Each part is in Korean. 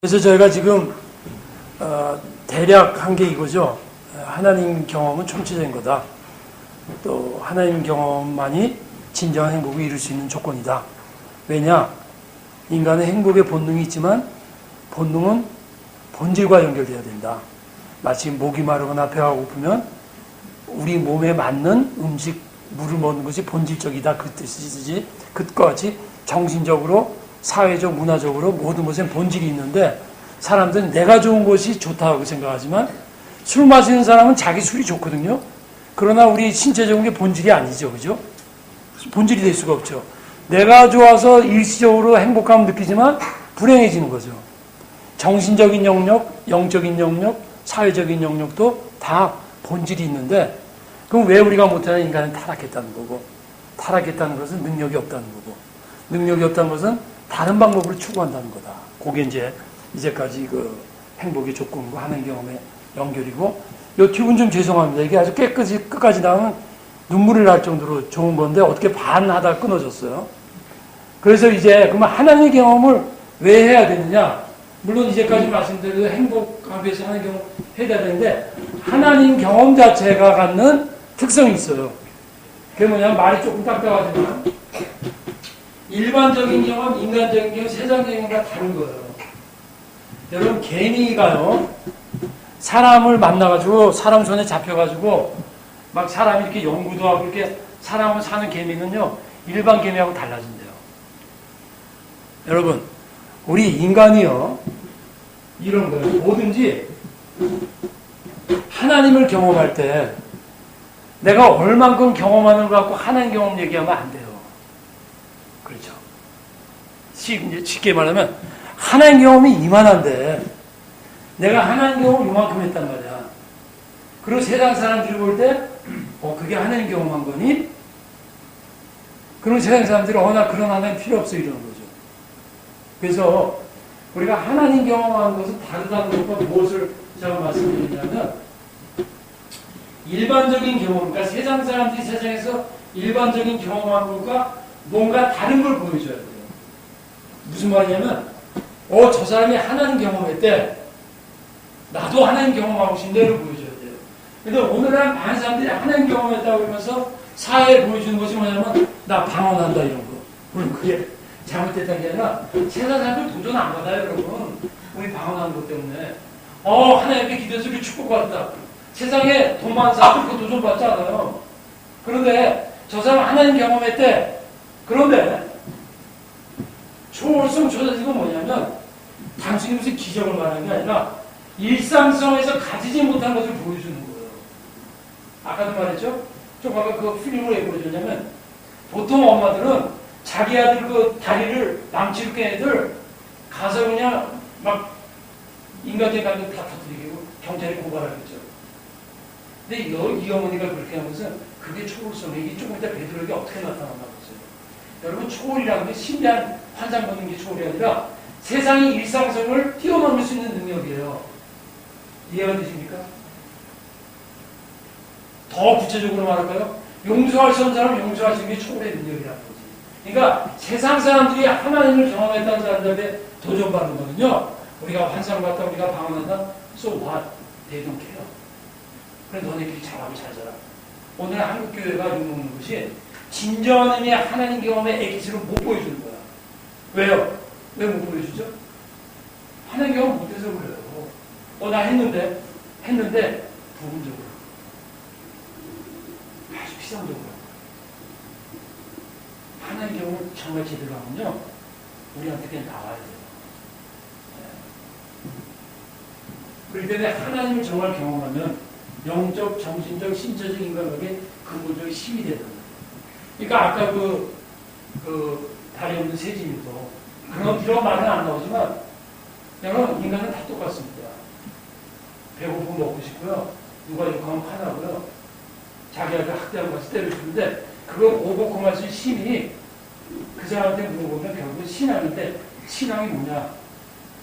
그래서 저희가 지금 대략 한 게 이거죠. 하나님 경험은 총체적인 거다. 또 하나님 경험만이 진정한 행복을 이룰 수 있는 조건이다. 왜냐? 인간의 행복의 본능이 있지만 본능은 본질과 연결돼야 된다. 마치 목이 마르거나 배가 고프면 우리 몸에 맞는 음식, 물을 먹는 것이 본질적이다. 그 뜻이지. 그것과 같이 정신적으로, 사회적, 문화적으로 모든 것엔 본질이 있는데 사람들은 내가 좋은 것이 좋다고 생각하지만 술 마시는 사람은 자기 술이 좋거든요. 그러나 우리 신체적인 게 본질이 아니죠. 그죠? 본질이 될 수가 없죠. 내가 좋아서 일시적으로 행복감을 느끼지만 불행해지는 거죠. 정신적인 영역, 영적인 영역, 사회적인 영역도 다 본질이 있는데 그럼 왜 우리가 못하냐? 인간은 타락했다는 거고, 타락했다는 것은 능력이 없다는 거고, 능력이 없다는 것은 다른 방법으로 추구한다는 거다. 그게 이제까지 그 행복의 조건과 하는 경험의 연결이고, 요 팁은 좀 죄송합니다. 이게 아주 깨끗이 끝까지 나오면 눈물이 날 정도로 좋은 건데 어떻게 반하다 끊어졌어요. 그래서 이제 그러면 하나님의 경험을 왜 해야 되느냐? 물론 이제까지 말씀드린 행복하기 위해서 하나님 경험 해야 되는데 하나님 경험 자체가 갖는 특성이 있어요. 그게 뭐냐면 말이 조금 딱딱하지만 일반적인 경험, 인간적인 경험, 세상적인 경험과 다른 거예요. 여러분 개미가요. 사람을 만나가지고 사람 손에 잡혀가지고 막 사람이 이렇게 연구도 하고 이렇게 사람을 사는 개미는요. 일반 개미하고 달라진대요. 여러분 우리 인간이요. 이런 거예요. 뭐든지 하나님을 경험할 때 내가 얼만큼 경험하는 거 갖고 하나님 경험 얘기하면 안 돼요. 그렇죠. 쉽게 말하면 하나님 경험이 이만한데 내가 하나님 경험을 이만큼 했단 말이야. 그리고 세상 사람들이 볼 때 그게 하나님 경험한 거니? 그럼 세상 사람들이 나 그런 하나님 필요 없어 이러는 거죠. 그래서 우리가 하나님 경험하는 것은 다르다는 것과 무엇을 제가 말씀드리냐면 일반적인 경험, 그러니까 세상 사람들이 세상에서 일반적인 경험하는 것과 뭔가 다른 걸 보여줘야 돼요. 무슨 말이냐면 저 사람이 하나님 경험했대. 나도 하나님 경험하고 싶네를 보여줘야 돼요. 근데 오늘날 많은 사람들이 하나님 경험했다고 그러면서 사회에 보여주는 것이 뭐냐면 나 방언한다 이런 거. 물론 그게 잘못됐다는 게 아니라 세상 사람들 도전 안 받아요 여러분. 우리 방언하는 것 때문에 하나님께 기도해서 우리 축복받았다. 세상에 돈 많은 사람들 그 도전 받지 않아요. 그런데 저 사람 하나님 경험했대. 그런데 초월성 초자지가 뭐냐면 단순히 무슨 기적을 말하는 게 아니라 일상성에서 가지지 못한 것을 보여주는 거예요. 아까도 말했죠? 좀 아까 그 필름을 왜 보여줬냐면 보통 엄마들은 자기 아들 그 다리를 망치로 깬 애들 가서 그냥 막 인간적인 감정 다 터뜨리고 경찰에 고발하겠죠. 근데 이 어머니가 그렇게 한 것은 그게 초월성이에요. 이게 조금 이따 베드로에게 어떻게 나타났나 보세요. 여러분 초월이라는 게 신비한 환상 보는 게 초월이 아니라 세상의 일상성을 뛰어넘을 수 있는 능력이에요. 이해가 되십니까? 더 구체적으로 말할까요? 용서할 수 없는 사람 용서하시는 게 초월의 능력이라는 거지. 그러니까 세상 사람들이 하나님을 경험했다는 사람들한테 도전받는 거는요. 우리가 환상 봤다, 우리가 방언한다, so what? They don't care. 그래 너네끼리 잘하고 잘 살아. 오늘 한국교회가 욕먹는 것이 진정한 의미의 하나님 경험의 액기스를 못 보여주는 거야. 왜요? 왜 못 보여주죠? 하나님 경험 못해서 그래요. 나 했는데 부분적으로 아주 피상적으로 하나님 경험을 정말 제대로 하면요 우리한테 그냥 나와야 돼요. 그렇기 때문에 하나님을 정말 경험하면 영적, 정신적, 신체적 인간관계 근본적인 힘이 되는 거예요. 그러니까 아까 그 다리 없는 세진이도 그런 말은 안 나오지만 여러분 인간은 다 똑같습니다. 배고프면 먹고 싶고요. 누가 욕하면 화나고요. 자기한테 학대하고 같이 때려주는데 그걸 오복할 수 있는 힘이 그 사람한테 물어보면 결국은 신앙인데 신앙이 뭐냐?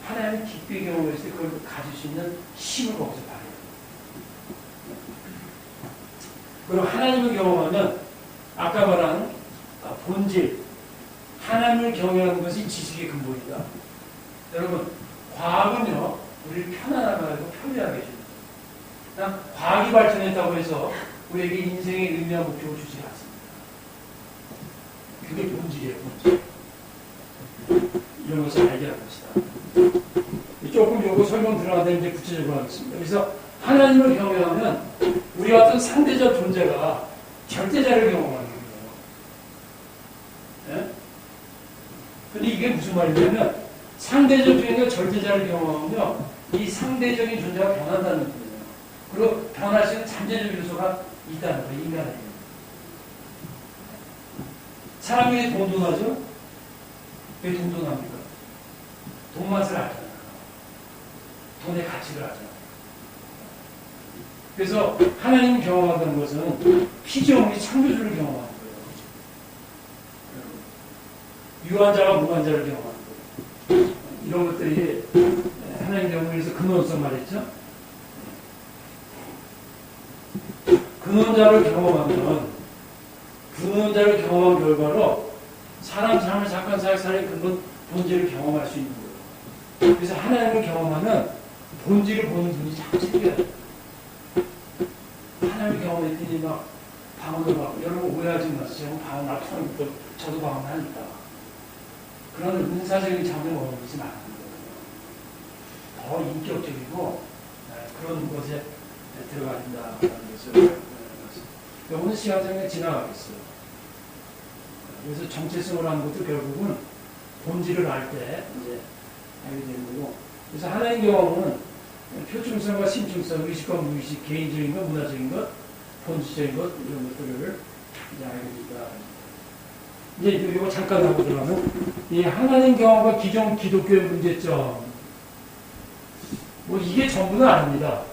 하나님의 깊이 경험했을 때 그걸 가질 수 있는 힘을 거기서 발휘해요. 그리고 하나님을 경험하면 아까 말한 본질 하나님을 경험하는 것이 지식의 근본이다. 여러분 과학은요, 우리를 편안하게 하고 편리하게 해줍니다. 그냥 과학이 발전했다고 해서 우리에게 인생의 의미와 목적을 주지 않습니다. 그게 본질이에요, 본질. 이런 것을 알게 할 것이다. 조금 요거 설명 들어가는데 이제 구체적으로 하겠습니다. 그래서 하나님을 경외하면 우리 어떤 상대적 존재가 절대자를 경험하는 거예요. 예? 근데 이게 무슨 말이냐면 상대적 존재가 절대자를 경험하면요, 이 상대적인 존재가 변한다는 거예요. 그리고 변할 수 있는 잠재적 요소가 있다는 거예요, 인간에게. 사람이 왜 돈돈하죠? 왜 돈돈합니까? 돈 맛을 알잖아요. 돈의 가치를 알잖아요. 그래서 하나님 경험한다는 것은 피조물이 창조주를 경험하는 거예요. 유한자가 무한자를 경험하는 거예요. 이런 것들이 하나님 경험에서 근원성 말했죠. 근원자를 경험하면 근원자를 경험한 결과로 사람 삶을 착한 사역사의 근본 본질을 경험할 수 있는 거예요. 그래서 하나님을 경험하면 본질을 보는 눈이 자꾸 생겨요. 하나님을 경험했더니 막 방언을 하고, 여러분 오해하지 마세요. 방언 앞서부터 저도 방언 하니까. 그런 은사적인 장면을 원하지 말는 거예요. 더 인격적이고 그런 것에 들어가야 된다는 것을 오늘 시간상에 지나가겠어요. 그래서 정체성을 하는 것도 결국은 본질을 알 때 이제 알게 되는 거고. 그래서 하나님 경험은 표충성과 심층성, 의식과 무의식, 개인적인 것, 문화적인 것, 본질적인 것, 이런 것들을 이제 알게 됩니다. 이제 이거 잠깐 하고 들어가면, 이 하나님 경험과 기존 기독교의 문제점, 뭐 이게 전부는 아닙니다.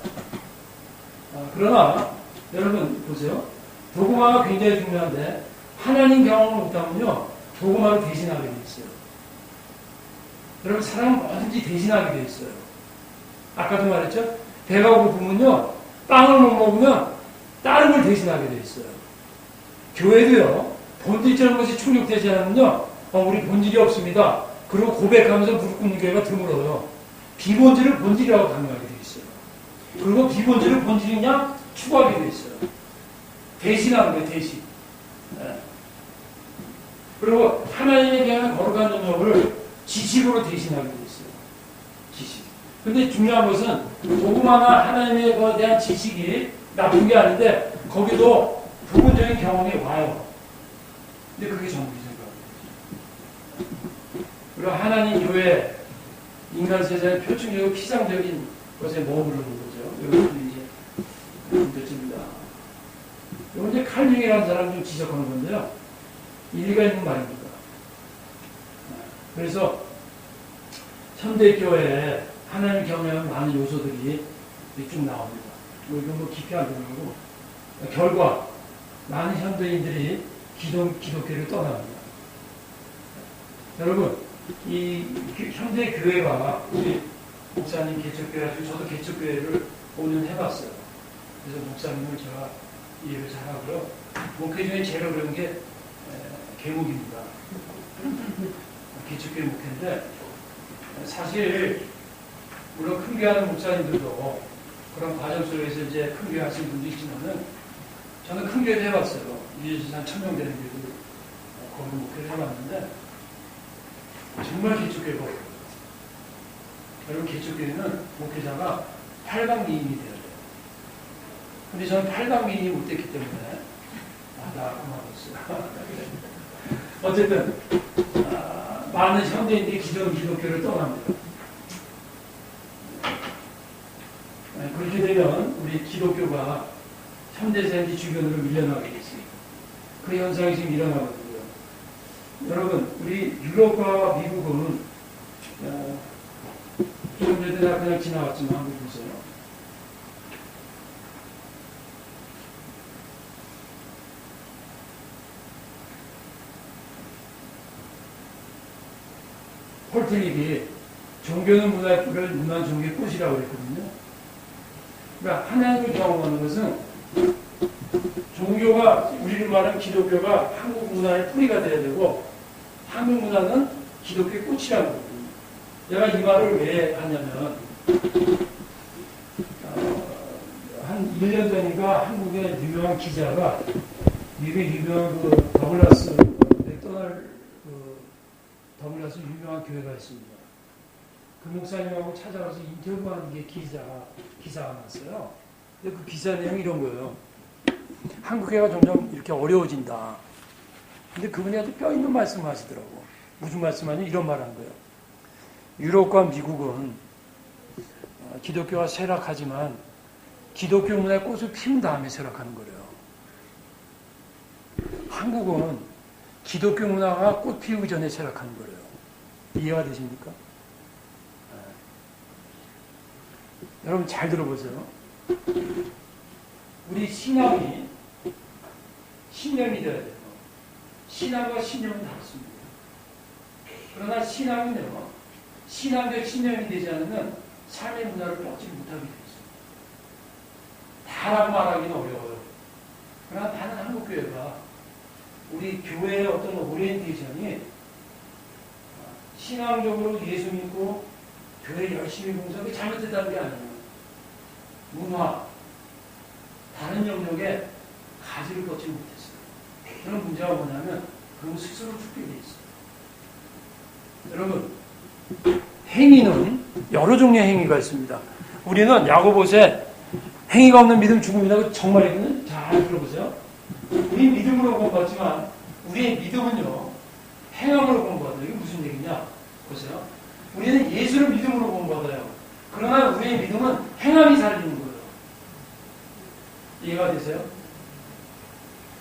그러나 여러분 보세요. 도구마가 굉장히 중요한데 하나님 경험을 못하면요, 도구마를 대신하게 돼 있어요. 여러분 사람은 뭐든지 대신하게 돼 있어요. 아까도 말했죠. 배가 고프면요, 빵을 못 먹으면 다른 걸 대신하게 돼 있어요. 교회도요, 본질적인 것이 충족되지 않으면요, 우리 본질이 없습니다. 그리고 고백하면서 무릎 꿇는 교회가 드물어요. 비본질을 본질이라고 강요하게 돼 있어요. 그리고 비본질을 본질이냐 추구하게 돼 있어요. 대신하는 거예요, 대신. 네. 그리고 하나님에 대한 거룩한 능력을 지식으로 대신하게 돼 있어요. 지식. 근데 중요한 것은 조그마나 하나님에 대한 지식이 나쁜 게 아닌데 거기도 부분적인 경험이 와요. 근데 그게 전부죠. 그리고 하나님 교회, 인간 세상의 표층적이고 피상적인 것에 머무르는 거죠. 이것도 이제 문제점입니다. 이건 이제 칼융이라는 사람이 좀 지적하는 건데요. 일리가 있는 말입니다. 그래서 현대교회에 하나님 경험하는 많은 요소들이 쭉 나옵니다. 뭐 이건 뭐 깊이 안 들어가고, 결과 많은 현대인들이 기독교를 떠납니다. 여러분, 이 현대 교회가 우리 목사님 개척교회, 저도 개척교회를 5년 해봤어요. 그래서 목사님을 제가 이해를 잘하고요. 목회 중에 제일 어려운 게 개목입니다. 개척교회 목회인데 사실 물론 큰 교회하는 목사님들도 그런 과정 속에서 이제 큰 교회 하시는 분도 있지만은 저는 큰 교회도 해봤어요. 유지산 1000명 되는 교회도 거기 목회를 해봤는데 정말 개척교회가 어려워요. 여러분 개척교회는 목회자가 8강 미인이 돼야 돼요. 근데 저는 8강 미인이 못 됐기 때문에 나 그만뒀어요. 어쨌든 많은 현대인들이 기존 기독교를 떠납니다. 그렇게 되면 우리 기독교가 현대사의 주변으로 밀려나게 되지. 그 현상이 지금 일어나거든요. 여러분, 우리 유럽과 미국은 좀 전에 내가 그냥 지나갔지만 한번 보세요. 폴트릭이 종교는 문화의 뿔을, 문화는 종교의 꽃이라고 그랬거든요. 그러니까 하나님을 경험하는 것은 종교가, 우리를 말하는 기독교가 한국 문화의 뿌리가 돼야 되고 한국 문화는 기독교의 꽃이라는 거거든요. 내가 이 말을 왜 하냐면, 한 1년 전인가 한국의 유명한 기자가 미국의 유명한 더글라스 맥도날드 더글라스 유명한 교회가 있습니다. 그 목사님하고 찾아가서 인터뷰하는 게 기사가 났어요. 근데 그 기사 내용이 이런 거예요. 한국회가 점점 이렇게 어려워진다. 근데 그분이 아주 뼈 있는 말씀을 하시더라고. 무슨 말씀하냐? 이런 말 한 거예요. 유럽과 미국은 기독교가 쇠락하지만 기독교 문화의 꽃을 피운 다음에 쇠락하는 거래요. 한국은 기독교 문화가 꽃 피우기 전에 쇠락하는 거래요. 이해가 되십니까? 여러분 잘 들어보세요. 우리 신앙이 신념이 되어야 돼요. 신앙과 신념은 다릅니다. 그러나 신앙은요, 신앙적 신념이 되지 않으면 삶의 문화를 뻗지 못하게 되어 있습니다. 다라고 말하기는 어려워요. 그러나 다른 한국교회가 우리 교회의 어떤 오리엔테이션이 신앙적으로 예수 믿고 교회 열심히 봉사하기 잘못됐다는 게 아니에요. 문화, 다른 영역에 가지를 뻗지 못했어요. 그런 문제가 뭐냐면 그건 스스로 죽게 돼 있어요. 여러분, 행위는 여러 종류의 행위가 있습니다. 우리는 야고보서에 행위가 없는 믿음 죽음이라고 정말이거든요. 잘 들어보세요. 우리 믿음으로 공부하지만 우리의 믿음은요, 행함으로 공부하다. 이게 무슨 얘기냐? 보세요. 우리는 예수를 믿음으로 공부하다요. 그러나 우리의 믿음은 행함이 살리는 거예요. 이해가 되세요?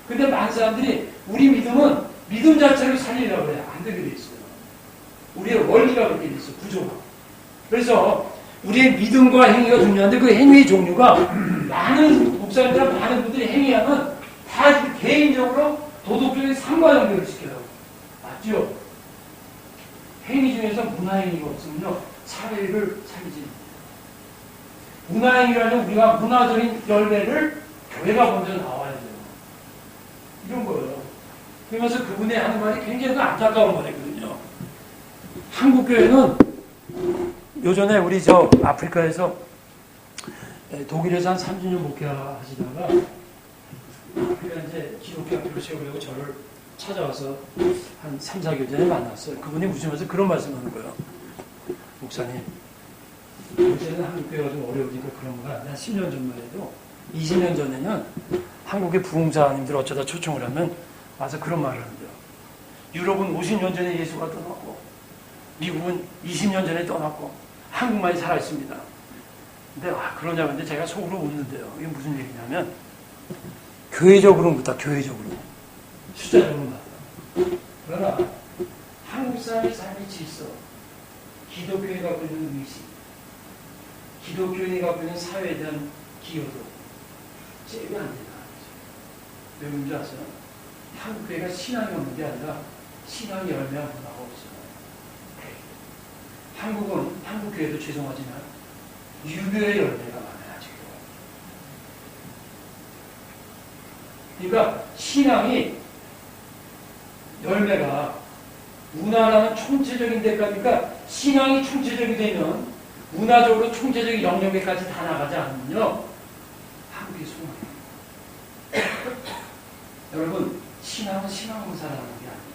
근데 많은 사람들이 우리 믿음은 믿음 자체를 살리려고 해요. 안 되게 돼 있어요. 우리의 원리가 그렇게 돼 있어요. 구조가. 그래서 우리의 믿음과 행위가 중요한데 그 행위의 종류가 많은 목사님들과 많은 분들이 행위하면 다 개인적으로 도덕적인 삶과 연결을 시켜요. 맞죠? 행위 중에서 문화행위가 없으면요, 사회를 살리지 못해요. 문화행위라면 우리가 문화적인 열매를 교회가 먼저 나와야 돼요. 이런 거예요. 그러면서 그분이 하는 말이 굉장히 안타까운 말이거든요. 한국교회는 요전에 우리 아프리카에서 독일에서 한 30년 목회하시다가 그가 이제 기독교 학교를 세우려고 저를 찾아와서 한 3, 4개월 전에 만났어요. 그분이 웃으면서 그런 말씀 하는 거예요. 목사님, 요새는 한국교회가 좀 어려우니까 그런가. 한 10년 전만 해도 20년 전에는 한국의 부흥사님들 어쩌다 초청을 하면 와서 그런 말을 한대요. 유럽은 50년 전에 예수가 떠났고 미국은 20년 전에 떠났고 한국만이 살아있습니다. 근데 그러냐고 근데 제가 속으로 웃는데요. 이게 무슨 얘기냐면 교회적으로는 그렇다. 교회적으로. 숫자적으로는 맞다. 그러나 한국 사람의 삶의 질서, 기독교인이 갖고 있는 의식, 기독교인이 갖고 있는 사회에 대한 기여도 제외 안 된다. 왜 그런지 아세요? 한국교회가 신앙이 없는 게 아니라 신앙의 열매가 문화가 없어요. 한국은, 한국교회도 죄송하지만 유교의 열매가 많아요. 지금. 그러니까 신앙이 열매가 문화라는 총체적인 데까지니까 신앙이 총체적이 되면 문화적으로 총체적인 영역에까지 다 나가지 않으면요, 한국이 소망이에요. 여러분, 신앙은 신앙으로 살아가는 게 아니에요.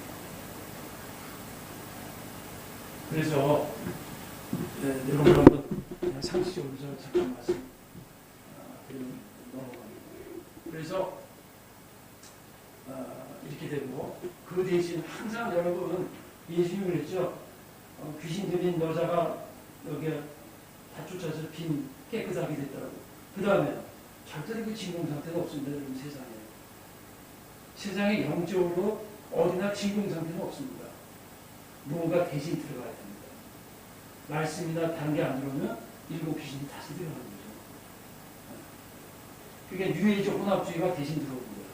그래서 여러분 한번 상식적으로 잠깐 말씀 넘어갑니다. 그래서 이렇게 되고 그 대신 항상 여러분 예수님이 그랬죠. 귀신 들린 여자가 여기에 다 쫓아서 빈 깨끗하게 됐더라고. 그 다음에 절대로 그 진공 상태는 없습니다. 여러분 세상에. 세상에 영적으로 어디나 진공 상태는 없습니다. 누군가 대신 들어가야 됩니다. 말씀이나 다른 게 안 들어오면 일곱 귀신이 다시 들어가는 거죠. 그게 뉴에이지 혼합주의가 대신 들어오는 거예요.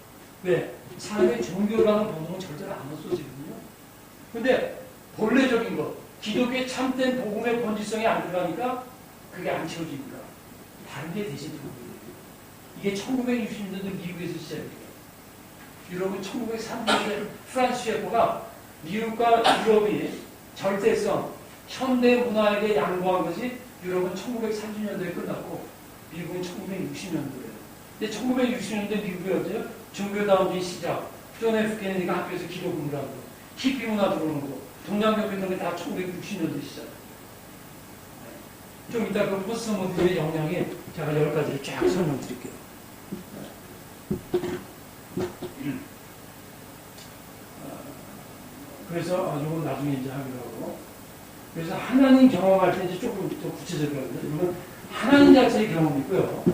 왜? 사람의 종교라는 본능은 절대로 안 없어지거든요. 근데 본래적인 것, 기독교의 참된 복음의 본질성이 안 들어가니까 그게 안 채워집니다. 다른 게 대신 들어오는 거예요. 이게 1960년대 미국에서 시작이에요. 유럽은 1930년대 프란스 셰퍼가 미국과 유럽이 절대성, 현대 문화에게 양보한 것이 유럽은 1930년대에 끝났고 미국은 1960년도예요. 근데 1960년대 미국이 어때요? 종교다운주의 시작, 존 F 케네디가 학교에서 기도 공부하고 히피 문화 들어오는 거, 동양교육 이런 게 다 1960년대 시작. 좀 이따 그 포스트모더니즘의 영향이 제가 10가지를 쫙 설명드릴게요. 그래서 이건 나중에 이제 하기로 하고, 그래서 하나님 경험할 때 이제 조금 더 구체적으로 하는데, 이건 하나님 자체의 경험이 있고요.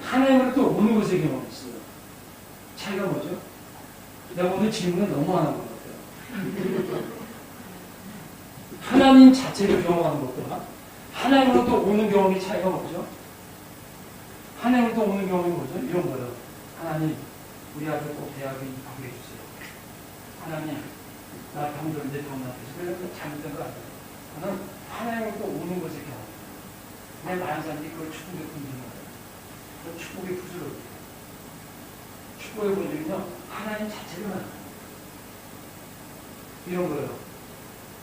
하나님으로 또 오는 것의 경험이 있어요. 차이가 뭐죠? 내가 오늘 질문을 너무 안 한 것 같아요. 하나님 자체를 경험하는 것과 하나님으로 또 오는 경험이 차이가 뭐죠? 하나님으로 또 오는 경험이 뭐죠? 이런 거예요. 하나님, 우리 아들 꼭 대학에 입학해 주세요. 하나님, 나 병들인데 병 낫겠어. 그래서 잘못된 거 아니에요. 그는 하나님으로 또 오는 것의 경험. 내 많은 사람들이 그걸 축복의 분쟁을 해요. 그 축복의 구슬을 해요. 축복의 분쟁은요, 하나님 자체를 만나요. 이런 거예요.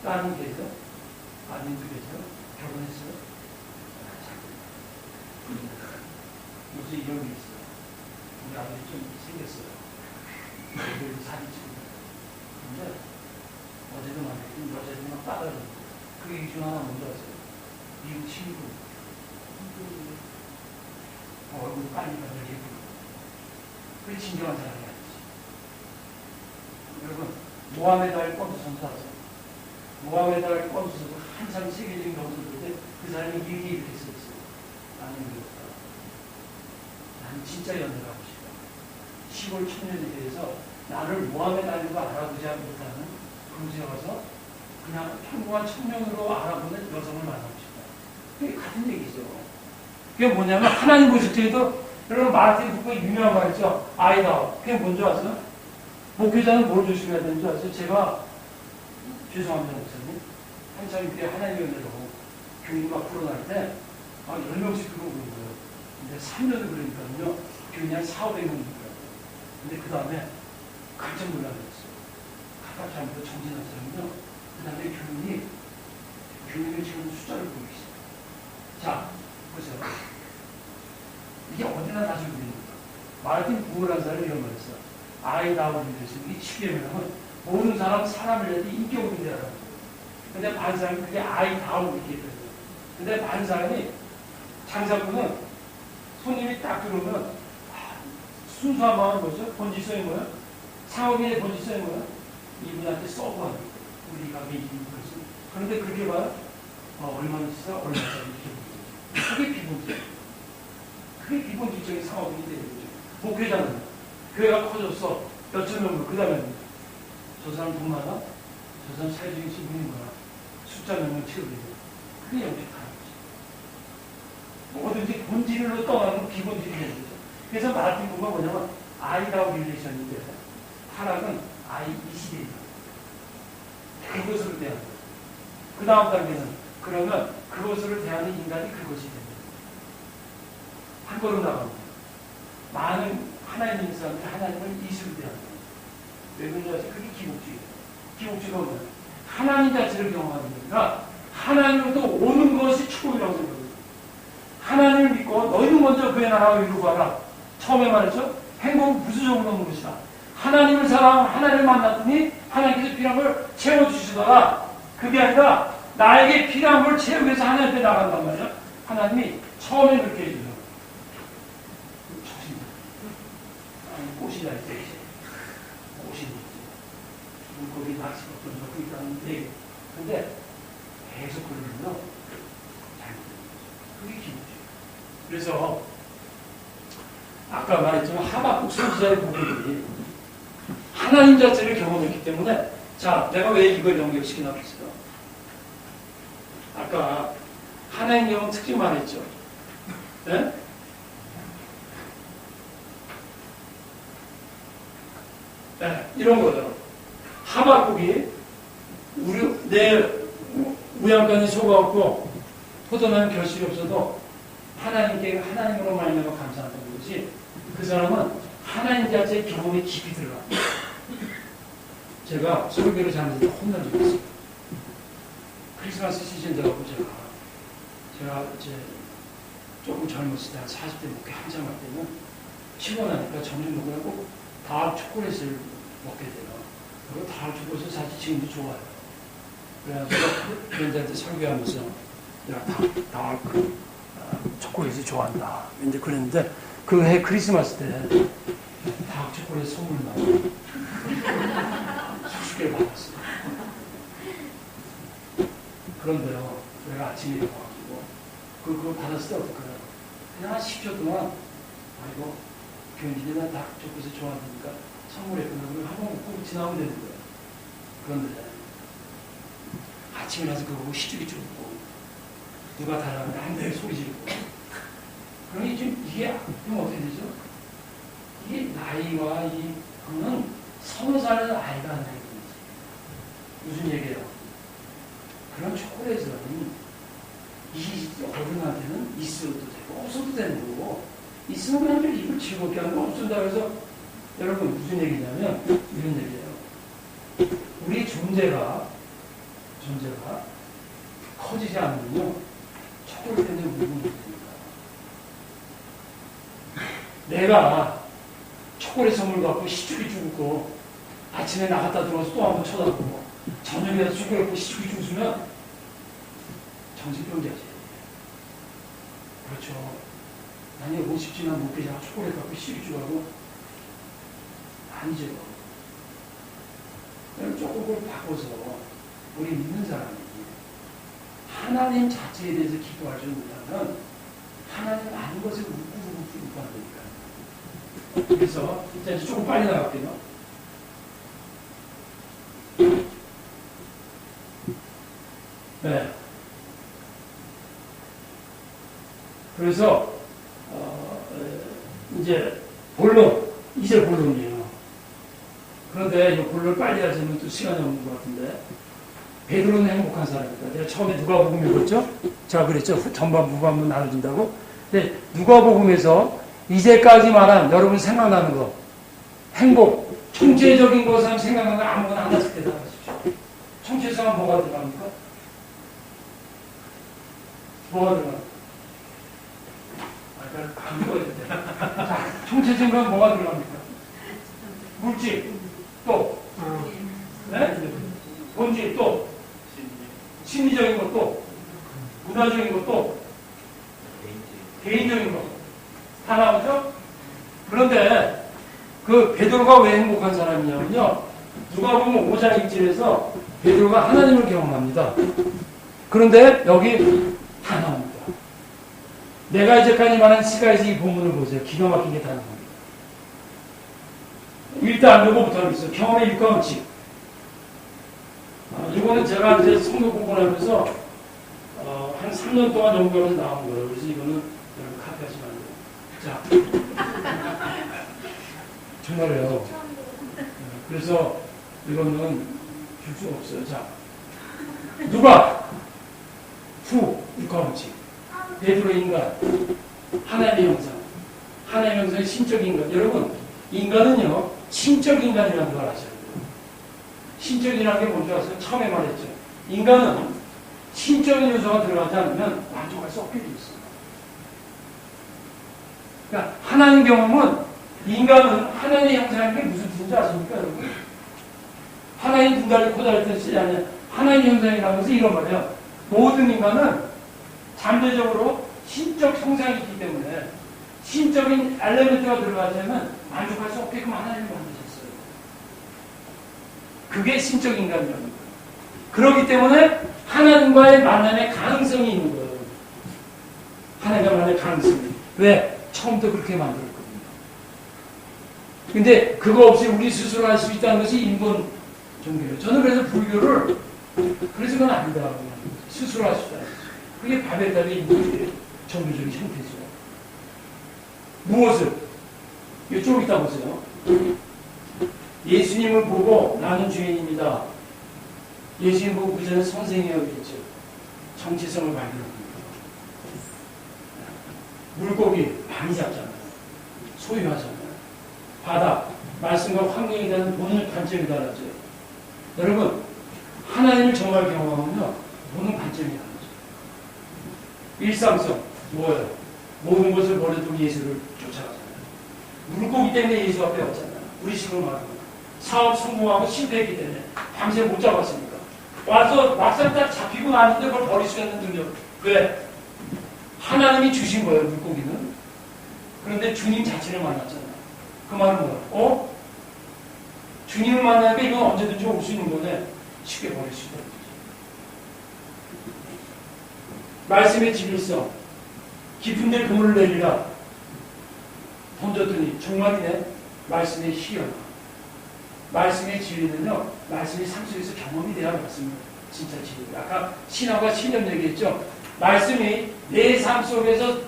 따님 계세요? 아님도 계세요? 결혼했어요? 요새 이런 게 있어요. 우리 아들이 좀 생겼어요. 애들 사진 찍고. 근데 어제도 만났더니 여자들이 막 따라다니고. 그 얘기 중 하나 먼저 왔어요. 미국 친구. 얼굴 빨리 가서 예쁘고. 그게 진정한 사람이 아니지. 여러분, 모하메드알 권수 선수 아세요? 모하메드알 권수도 한참 세계적인 선수들 때 그 사람이 이렇게 써있어요. 나는 그렇다. 나는 진짜 연애를 하고 싶다. 시골 청년에 대해서 나를 모하메드알로 알아보지 못하는 그곳에 가서 그냥 평범한 청년으로 알아보는 여성을 만나고 싶다. 그게 같은 얘기죠. 그게 뭐냐면 하나님 보실 때에도 여러분 마르틴 부커 유명한 말 있죠. 아이다워. 그게 뭔지 아세요? 목회자는 뭘 조심해야 되는지 아세요? 제가 죄송합니다 목사님. 한참 그때 하나님의 은혜로 교인 막 풀어날 때 10명씩 들어오는 거예요. 근데 3년을 그러니까요. 교인이 한 400-500명이 있더라고요. 근데 그 다음에 깜짝 놀라겠어요. 가깝지 않고 정진한 사람은요. 그 다음에 교인을 지금 숫자를 보고 있어요. 자, 보세요. 이게 어디나 다 적용되는 거예요. 마르틴 부어라는 사람이 이런 말 했어요. 아이다운 리더십. 이 10개명은 모든 사람을 내도 인격을 인대하라고. 근데 반 사람이 그게 아이다운 이렇게 했거든요. 근데 반 사람이 장사꾼은 손님이 딱 들어오면 순수한 마음은 뭐죠? 본질성이 뭐야? 상업인의 본질성이 뭐야? 이분한테 서브하는 거예요. 우리가 매기는 것은. 그런데 그렇게 봐요? 얼마나 있어? 얼마짜리 이렇게. 그게 비본질. 그게 기본질적인 상업인이 되는 거죠. 목회자는 교회가 커졌어. 몇천 명으로. 그 다음에 저 사람 돈 많아? 저 사람 사회적인 신분이 뭐야? 숫자 몇 명 채우려고. 그게 영접하는 거죠. 뭐든지 본질로 떠나는 기본질이 되는 거죠. 그래서 마르틴 부가 뭐냐면 아이다우 릴레이션인데 타락은 아이 이 시대입니다. 그것으로 대하는 거예요. 그 다음 단계는 그러면 그것으로 대하는 인간이 그것이 됩니다. 한 걸음 나갑니다. 많은 하나님 있는 사람들이 하나님을 이수로 대하는 거예요. 왜 그런지 아세요? 그게 기복주의예요. 기복주의가 뭐예요? 하나님 자체를 경험하는 거니까 하나님으로부터 오는 것이 축복이라고 생각해요. 하나님을 믿고 너희는 먼저 그의 나라와 이루고 하라. 처음에 말했죠? 행복은 부수적으로 오는 것이다. 하나님을 사랑하고 하나님을 만났더니 하나님께서 필요한 걸 채워주시더라. 그게 아니라 나에게 필요한 걸 채우기 위해서 하나님 앞에 나간단 말이야. 하나님이 처음에 그렇게 해줘요. 꽃이 날 때, 꽃이 있지. 물고기 낚시 어떤 적도 있다는데, 근데 계속 그러면요, 잘못된 거죠. 그게 기본이죠. 그래서, 아까 말했지만 하박국 선지자의 부분들이 하나님 자체를 경험했기 때문에, 자, 내가 왜 이걸 연결시키나 보세요. 아까 하나님 경험 특징 말했죠. 네? 네, 이런 거죠. 하박국이 내 우양간에 속아갖고 포도나는 결실이 없어도 하나님께 하나님으로 말미암아 감사한다는 것이 그 사람은 하나님 자체의 경험에 깊이 들어갑니다. 제가 설교를 잘못해서 혼난 적이 있어요. 크리스마스 시즌 되고 제가 이제 조금 젊었을 때 한 40대 먹게 한참 할 때는 피곤하니까 점심 먹으라고 다학 초콜릿을 먹게 돼요. 그리고 다학 초콜릿을 사실 지금도 좋아해요. 그래가지고 그런데 설교하면서 내가 다학 초콜릿을 좋아한다. 이제 그랬는데 그 해 크리스마스 때 다학 초콜릿 선물 나오고 수십 개를 받았어요. 그런데요, 내가 아침에 일어나가지고 그거 받았을 때 어떡하냐. 그냥 한 10초 동안 아이고 교인들이 나 닭 초콜릿을 좋아하니까 선물했구나. 그걸 한번 먹고 지나오면 되는 거예요. 그런데 아침에 나서 그거 보고 시주기 쭈고 누가 달라면 한 대에 소리 지르고 그러니 좀 이게 좀 어떻게 되죠? 이게 나이와 그거는 30살의 아이가 하는 얘기지. 무슨 얘기예요? 그런 초콜릿은 이 어른한테는 있어도 되고 없어도 되는 거고 있으면 그냥 좀 입을 즐겁게 하는 거 없습니다. 그래서 여러분 무슨 얘기냐면 이런 얘기예요. 우리 존재가 커지지 않으면요 초콜릿 때문에 울고 있습니다. 내가 초콜릿 선물 갖고 시축이 죽고 아침에 나갔다 들어와서 또 한번 쳐다보고 저녁에 초콜릿 갖고 시축이 죽으면 정신병자지. 그렇죠. 아니 50지나 못되지 초콜릿 갖고 시축이 죽하고 아니죠. 조금 그걸 바꿔서 우리 믿는 사람이 하나님 자체에 대해서 기도할 줄 못하면 하나님 아는 것을 묻고 못하는 거니까. 그래서 이제 조금 빨리 나갈게요. 네. 그래서 이제 본론이에요. 그런데 이 본론을 빨리 하자면 또 시간이 없는 것 같은데 베드로는 행복한 사람이다. 내가 처음에 누가복음 읽었죠? 제가 그랬죠. 전반부 후반부 나눠진다고. 근데 누가복음에서 이제까지 말한 여러분 생각나는 거 행복, 총체적인 것을 생각나는 거 아무거나 하나씩 대답하십시오. 총체성은 뭐가 들어갑니까? 뭐가 들어갑니까? 자, 총체적인 건 뭐가 들어갑니까? 물질, 또 네? 본질, 또 심리적인 것도 문화적인 것도 개인적인 것 다 나오죠? 그런데 그 베드로가 왜 행복한 사람이냐면요 누가 보면 5장 1절에서 베드로가 하나님을 경험합니다. 그런데 여기 다 나옵니다. 내가 이제까지 말한 시가에서 이 본문을 보세요. 기가 막힌 게 다 나옵니다. 일단 요거부터 하겠어요. 경험의 육가원칙. 이거는 제가 이제 성경 공부를 하면서 한 3년 동안 연구하면서 나온 거예요. 그래서 이거는 여러분 카피하시면 안 돼요. 자, 정말요. 그래서 이거는 줄 수가 없어요. 자, 누가 육가원칙. 베드로 인간, 하나님의 형상, 하나님의 형상의 신적 인간. 여러분, 인간은요, 신적 인간이라는 걸 아셔야 돼요. 신적이라는 게 뭔지 아세요? 처음에 말했죠. 인간은 신적인 요소가 들어가지 않으면 만족할 수 없게 되어 있습니다. 그러니까 하나님 경험은 인간은 하나님의 형상인 게 무슨 뜻인지 아십니까, 여러분? 하나님 등다리 코다리 뜻이 아니라 하나님의 형상이라고 해서 이런 말이에요. 모든 인간은 잠재적으로 신적 형상이 있기 때문에 신적인 엘레멘트가 들어가지 않으면 만족할 수 없게끔 하나님이 만드셨어요. 그게 신적 인간이라는 거예요. 그렇기 때문에 하나님과의 만남의 가능성이 있는 거예요. 하나님과 만남의 가능성이. 왜? 처음부터 그렇게 만들었거든요. 근데 그거 없이 우리 스스로 할 수 있다는 것이 인본 종교예요. 저는 그래서 불교를 그래서 그건 아니다. 스스로 할 수 있다. 그게 바벨탑의 인본의 종교적인 형태죠. 무엇을? 이쪽 이따 보세요. 예수님을 보고 나는 주인입니다. 예수님 보고 그 전에 선생이었겠죠. 정체성을 발견합니다. 물고기 많이 잡잖아요. 소유하잖아요. 바다, 말씀과 환경에 대한 본능 관점이 달라져요. 여러분, 하나님을 정말 경험하면요. 보는 관점이라는 거죠. 일상성, 뭐예요? 모든 것을 버려두고 예수를 쫓아가잖아요. 물고기 때문에 예수 앞에 왔잖아요. 우리 식으로 말하면. 사업 성공하고 실패했기 때문에 밤새 못 잡았으니까. 와서 막상 딱 잡히고 나는데 그걸 버릴 수 있는 능력. 왜? 하나님이 주신 거예요, 물고기는. 그런데 주님 자체를 만났잖아요. 그 말은 뭐야? 주님을 만나니까 이건 언제든지 올 수 있는 거네. 쉽게 버릴 수 있는 거죠. 말씀의 진리성. 깊은 데 그물을 내리라. 던졌더니 정말이네. 말씀의 희연. 말씀의 진리는요, 말씀이 삶 속에서 경험이 돼야 말씀이 진짜 진리예요. 아까 신앙과 신념 얘기했죠. 말씀이 내 삶 속에서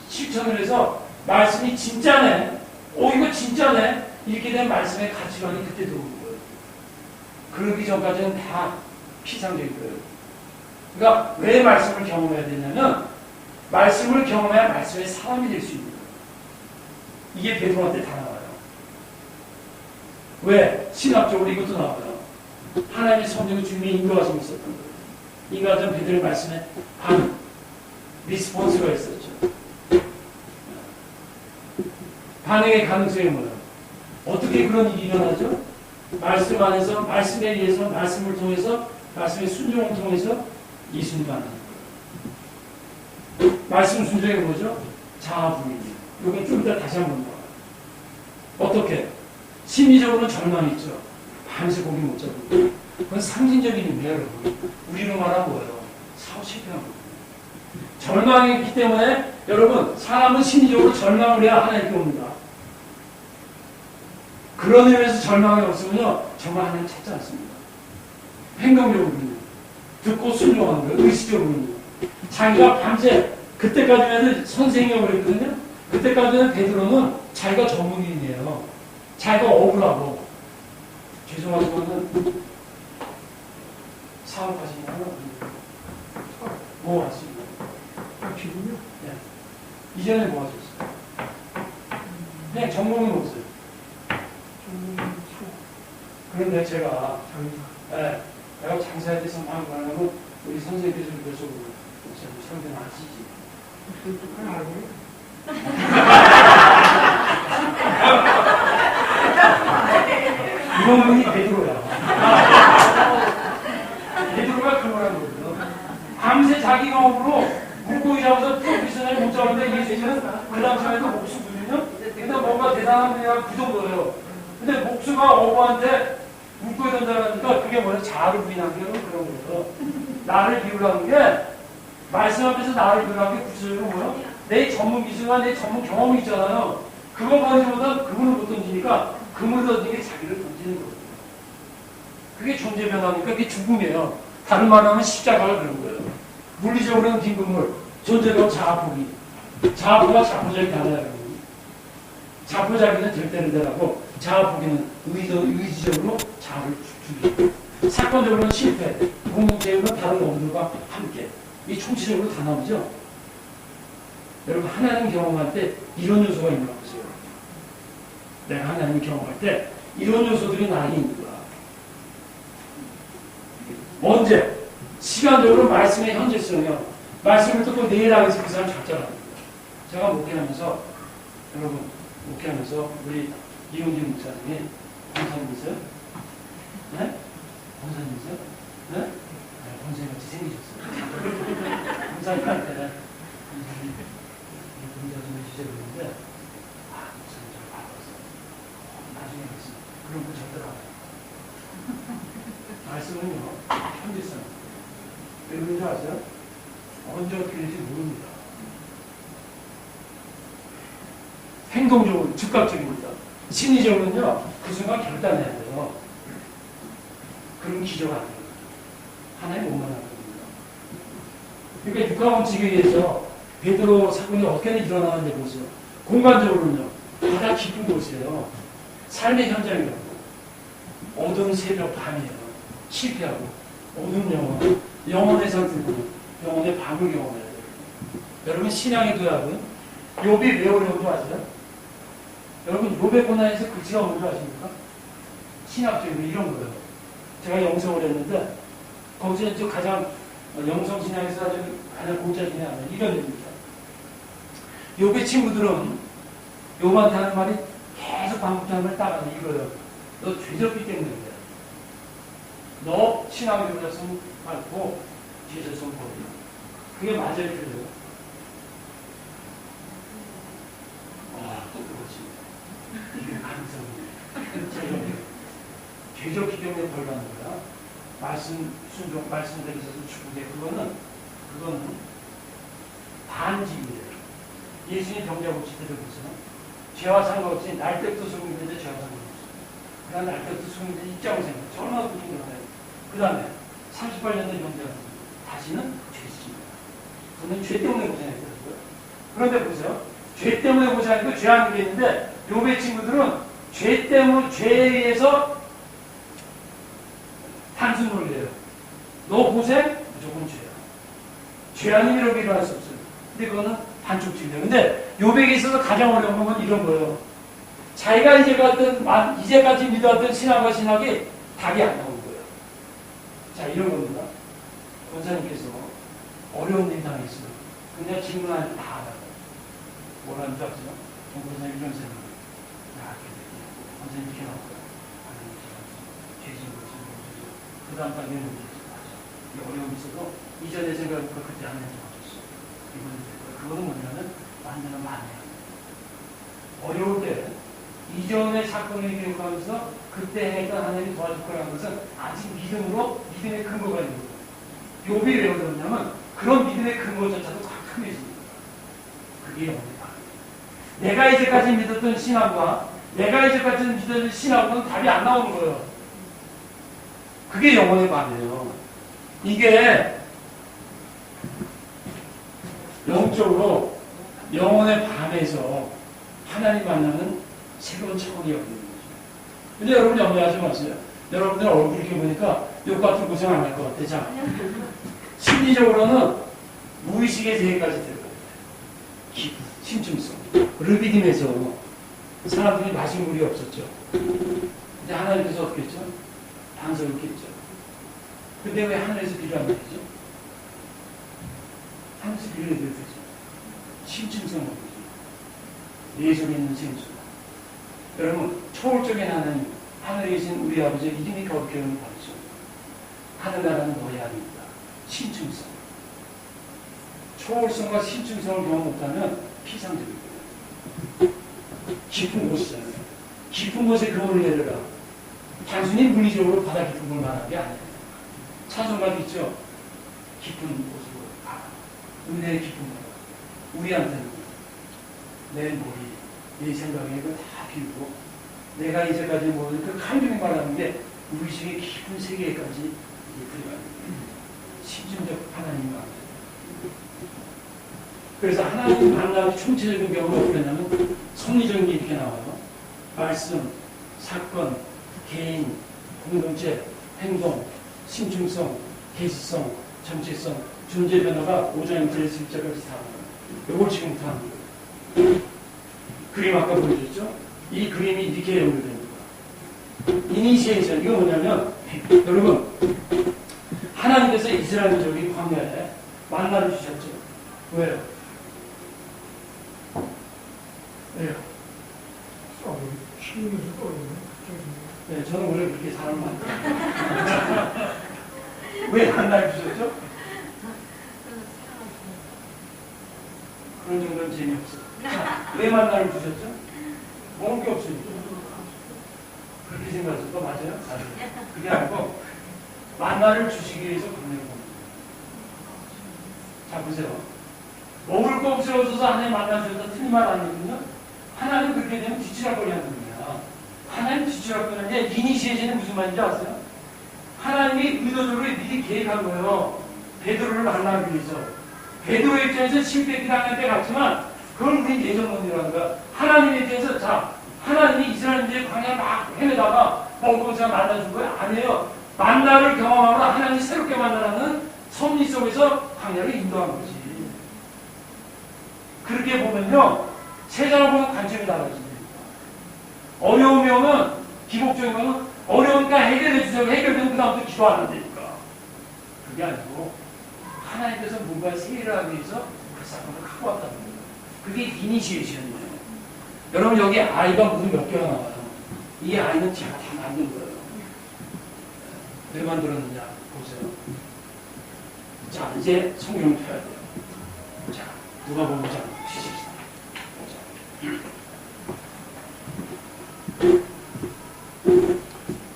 실천을 해서 말씀이 진짜네. 이거 진짜네. 이렇게 된 말씀의 가치관이 그때 들어오는 거예요. 그러기 전까지는 다 피상적인 거예요. 그러니까 왜 말씀을 경험해야 되냐면 말씀을 경험해야 말씀의 사람이 될 수 있는 거예요. 이게 베드로한테 다 나와요. 왜? 신학적으로 이것도 나와요. 하나님의 성령을 주님이 인도하심이 있었던 거예요. 인간은 베드로의 말씀에 반 리스폰스가 있었죠. 반응의 가능성이 뭐예요? 어떻게 그런 일이 일어나죠? 말씀 안에서, 말씀에 의해서, 말씀을 통해서, 말씀의 순종을 통해서 예수님 만나는 거예요. 말씀 순종이 뭐죠? 자아분이에요. 이건 좀 이따 다시 한번 봐요. 어떻게? 심리적으로는 절망이 있죠. 밤새 고기 못 잡고. 그건 상징적인 의미예요, 여러분. 우리로 말하면 뭐예요? 사후 실패한 거예요. 절망이 있기 때문에 여러분, 사람은 심리적으로 절망을 해야 하나님께 옵니다. 그런 의미에서 절망이 없으면요, 정말 하나님 찾지 않습니다. 행동적으로는요, 듣고 순종하는 거예요. 의식적으로는요. 자기가 밤새, 그때까지는 선생이라고 그랬거든요. 그때까지는 베드로는 자기가 전문인이에요. 자기가 억울하고. 죄송하지만은, 사업하시면, 뭐 하십니까? 지금요? 네. 이전에 뭐 하셨어요? 그냥 전공은 없어요. 그런데 제가 내가 장사에 대해서 막 말하면 우리 선생님께서 그래서 사람들은 아시지. 그걸 알고요? 이런 분이 베드로야. 베드로가 그거란 거거든요. 밤새 자기 경험으로 물고기 잡아서 프로페셔널 못 잡았는데 예수님은 그 당시에도 목수거든요. 근데 뭔가 대단한 분이라 그 정도예요. 근데 목수가 어부한테 물고기 던져라니까 그게 뭐야? 자아를 부인하는 게 그런 거예요. 나를 비우라는 게 말씀 앞에서 나를 비우라는 게 구체적으로 뭐야? 내 전문 기술과 내 전문 경험이 있잖아요. 그거 가지고보다 그분을 못 던지니까 그물을 던지는 게 자기를 던지는 거예요. 그게 존재 변화니까 그게 죽음이에요. 다른 말로 하면 십자가가 그런 거예요. 물리적으로는 빈 그물, 존재로 자아포기. 자아포가 자포자기 달라요. 자포자기는 될 때는 되라고, 자아포기는 의지적으로 자아를 죽이고, 사건적으로는 실패, 궁극적으로는 다른 어들과 함께. 이 총체적으로 다 나오죠? 여러분, 하나님 경험할 때 이런 요소가 있는 거 보세요. 내가 하나님 경험할 때 이런 요소들이 나에게 있는 거야. 언제? 시간적으로 말씀의 현재성이요. 말씀을 듣고 내일 하면서 그 사람 작자랍니다. 제가 목회하면서, 여러분, 목회하면서 우리 이용진 목사님이 권사님이세요? 네? 권사님이세요? 네? 권사님같이 생기셨어요. 권사님한테 권사님 공자 좀 해주세요 그러는데 목사님 잘 받았어요. 나중에 하겠습니다. 그럼 그 절대로 말씀은요, 현재성. 왜 그런 줄 아세요? 언제 어떻게 될지 모릅니다. 행동적으로, 즉각적입니다. 심리적으로는요, 그 순간 결단해야 돼요. 그럼 기적 안 돼요. 하나의 몸만 하는 겁니다. 그러니까 육가원칙에 의해서 베드로 사건이 어떻게 일어나는지 보세요. 공간적으로는요, 바다 깊은 곳이에요. 삶의 현장이라고. 어두운 새벽 밤이에요. 실패하고, 어두운 영혼, 영혼의 상태고, 영혼의 밤을 경험해야 돼요. 여러분, 신앙의 도약은 욥이 왜 어려운 줄 아세요? 여러분, 욥의 고난에서 글씨가 오는 줄 아십니까? 신학적으로 이런 거예요. 제가 영성을 했는데, 거기서 가장 영성신앙에서 아주 가장 골자중에 하나 이런 얘기입니다. 욥의 친구들은 욥한테 하는 말이 계속 반복하는 말 따라하는 이거예요. 너 죄졌기 때문에 그래. 너 신앙에 들어가서는 말고 죄졌으면 버려. 그게 맞아요, 그래요. 또 그거지. 이게 가능성이에요. 죄졌기 때문에 벌 받는 거야. 말씀대로 있어서 축복해. 그거는 반지이에요. 예수님 병자 고칠 때도 보세요. 죄와 상관없이 날 때부터 속는데 죄와 상관없어요. 그러나 날 때부터 속는데 입장을 생각해. 얼마나 그렇게 일어나요. 그 다음에 38년 된 병자가 다시는 죄짓습니다. 그는 죄 때문에 고생했거든요. 그런데 보세요. 죄 때문에 고생하니까 죄하는 게 있는데 욥의 친구들은 죄에 의해서 단순 논리예요. 너 고생? 무조건 죄야. 죄 아니면 이렇게 일어날 수 없어요. 근데 그거는 반쪽집이에요. 근데 욥에게 있어서 가장 어려운 건 이런 거예요. 자기가 이제까지 믿어왔던 신앙과 신학이 답이 안 나오는 거예요. 자, 이런 겁니다. 권사님께서 어려운 일 당했어요. 그냥 질문하는 다 알아요. 뭐라는 줄 아세요? 권사님 이런 생각. 권사님 이렇게 나왔어요. 그 다음 단계는 이 어려움이 있어도 이전에 생각해보니까 그때 하나님 없었어. 그거는 뭐냐면 완전한 만회야. 어려울 때 이전의 사건을 기억하면서 그때 행했던 하나님이 도와줄 거라는 것은 아직 믿음의 근거가 있는 거예요. 욥이 왜 어려웠냐면 그런 믿음의 근거조차도 꽉함해집니다. 그게 영혼의 반응이에요. 내가 이제까지 믿었던 신앙과 내가 이제까지 믿었던 신앙과는 답이 안 나오는 거예요. 그게 영혼의 밤이에요. 이게 영적으로 영혼의 밤에서 하나님 만나는 새로운 차원이 열리는 거죠. 근데 여러분 염려하지 마세요. 여러분들 얼굴 이렇게 보니까 욕 같은 고생 안 할 것 같아. 자, 심리적으로는 무의식의 세계까지 들어가요. 기분, 심층성. 르비딤에서 사람들이 마실 물이 없었죠. 근데 하나님께서 어떻게 했죠? 반석했죠. 근데 왜 하늘에서 비가 안 되죠? 하늘에서 비를 내려야 되죠. 심층성으로 내 속에 있는 생수. 여러분, 초월적인 하나님, 하늘에 계신 우리 아버지 이름이 거룩해 오는 거죠. 하늘나라는 너의 아닙니다. 심층성. 초월성과 심층성을 경험 못하면 피상적이거든요. 깊은 곳이잖아요. 깊은 곳에 그물을 내려라. 단순히 물리적으로 바다 깊은 걸 말하는 게 아니에요. 찬송가도 있죠. 깊은 곳으로 가. 은혜의 깊은 곳. 우리한테는 내 머리, 내 생각에 그걸 다 비우고 내가 이제까지 모든 그 하나님이 말하는 게 무의식의 깊은 세계까지 들어가는 거예요. 심층적 하나님 마음. 그래서 하나님 만남의 총체적인 경우는 어떻게 하냐면 성리적인 게 이렇게 나와요. 말씀, 사건, 개인, 공동체, 행동, 심층성, 계시성, 정체성, 존재 변화가 5장 1절에서 10절까지 다 나와요. 이걸 지금 다 하는 거예요. 그림 아까 보여줬죠? 이 그림이 이렇게 연결됩니다. 이니시에이션, 이거 뭐냐면 여러분 하나님께서 이스라엘 민족이 광야에 만나를 주셨죠. 왜요? 왜요? 네, 저는 원래 그렇게 사람 많아요. 왜 만나를 주셨죠? 그런 정도는 재미없어요. 왜 만나를 주셨죠? 먹을 게 없으니까. 그렇게 생각하죠? 그거 맞아요? 맞아요. 그게 아니고 만나를 주시기 위해서 보내는 겁니다. 자, 보세요. 먹을 거 없어서 하나님 만나주셔서 틀린 말 아니거든요. 하나님 그렇게 되면 뒤치락거리 하는 겁니다. 하나님 뒤치락거리 하는데 이니시에이션이 무슨 말인지 아세요? 하나님이 의도적으로 미리 계획한 거예요. 베드로를 만나기 위해서. 베드로의 입장에서 실패했기 당할 때 같지만 그걸 우리 예정론이라는 거야. 하나님에 대해서 자, 하나님이 이스라엘인들의 광야 막 헤매다가 뻥뻥이가 만나준 거야? 아니에요. 만나를 경험하고 하나님이 새롭게 만나라는 섭리 속에서 광야를 인도한 거지. 그렇게 보면요, 세상을 보는 관점이 달라집니다. 어려움이 오면, 기복적인 거는 어려우니까 해결해 주세요. 해결되면 그다음부터 기도 안 한다니까. 그게 아니고, 하나님께서 뭔가 세일을 하기 위해서 그 사건을 갖고 왔다는 거예요. 그게 이니시에이션이에요. 여러분 여기 아이가 무슨 몇 개가 나와요. 이 아이는 제가 다 만든 거예요. 왜 만들었느냐 보세요. 자 이제 성경을 펴야 돼요. 자 누가 보면 자 시집시다.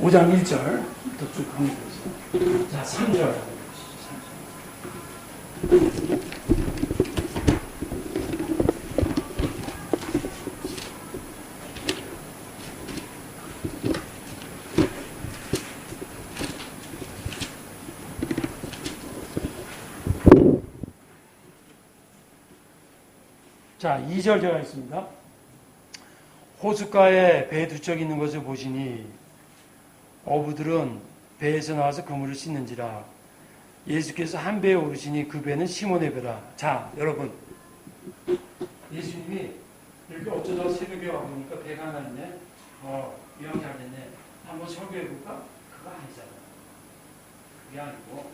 5장 1절 쭉 강의해보세요. 자 3절 자, 2절 제가 있습니다. 호숫가에 배 두 척 있는 것을 보시니 어부들은 배에서 나와서 그물을 씻는지라. 예수께서 한 배에 오르시니 그 배는 시몬의 배라. 자, 여러분 예수님이 이렇게 어쩌다가 새벽에 와보니까 배가 하나 있네. 이왕 잘 됐네. 한번 설교해볼까? 그거 아니잖아요. 그게 아니고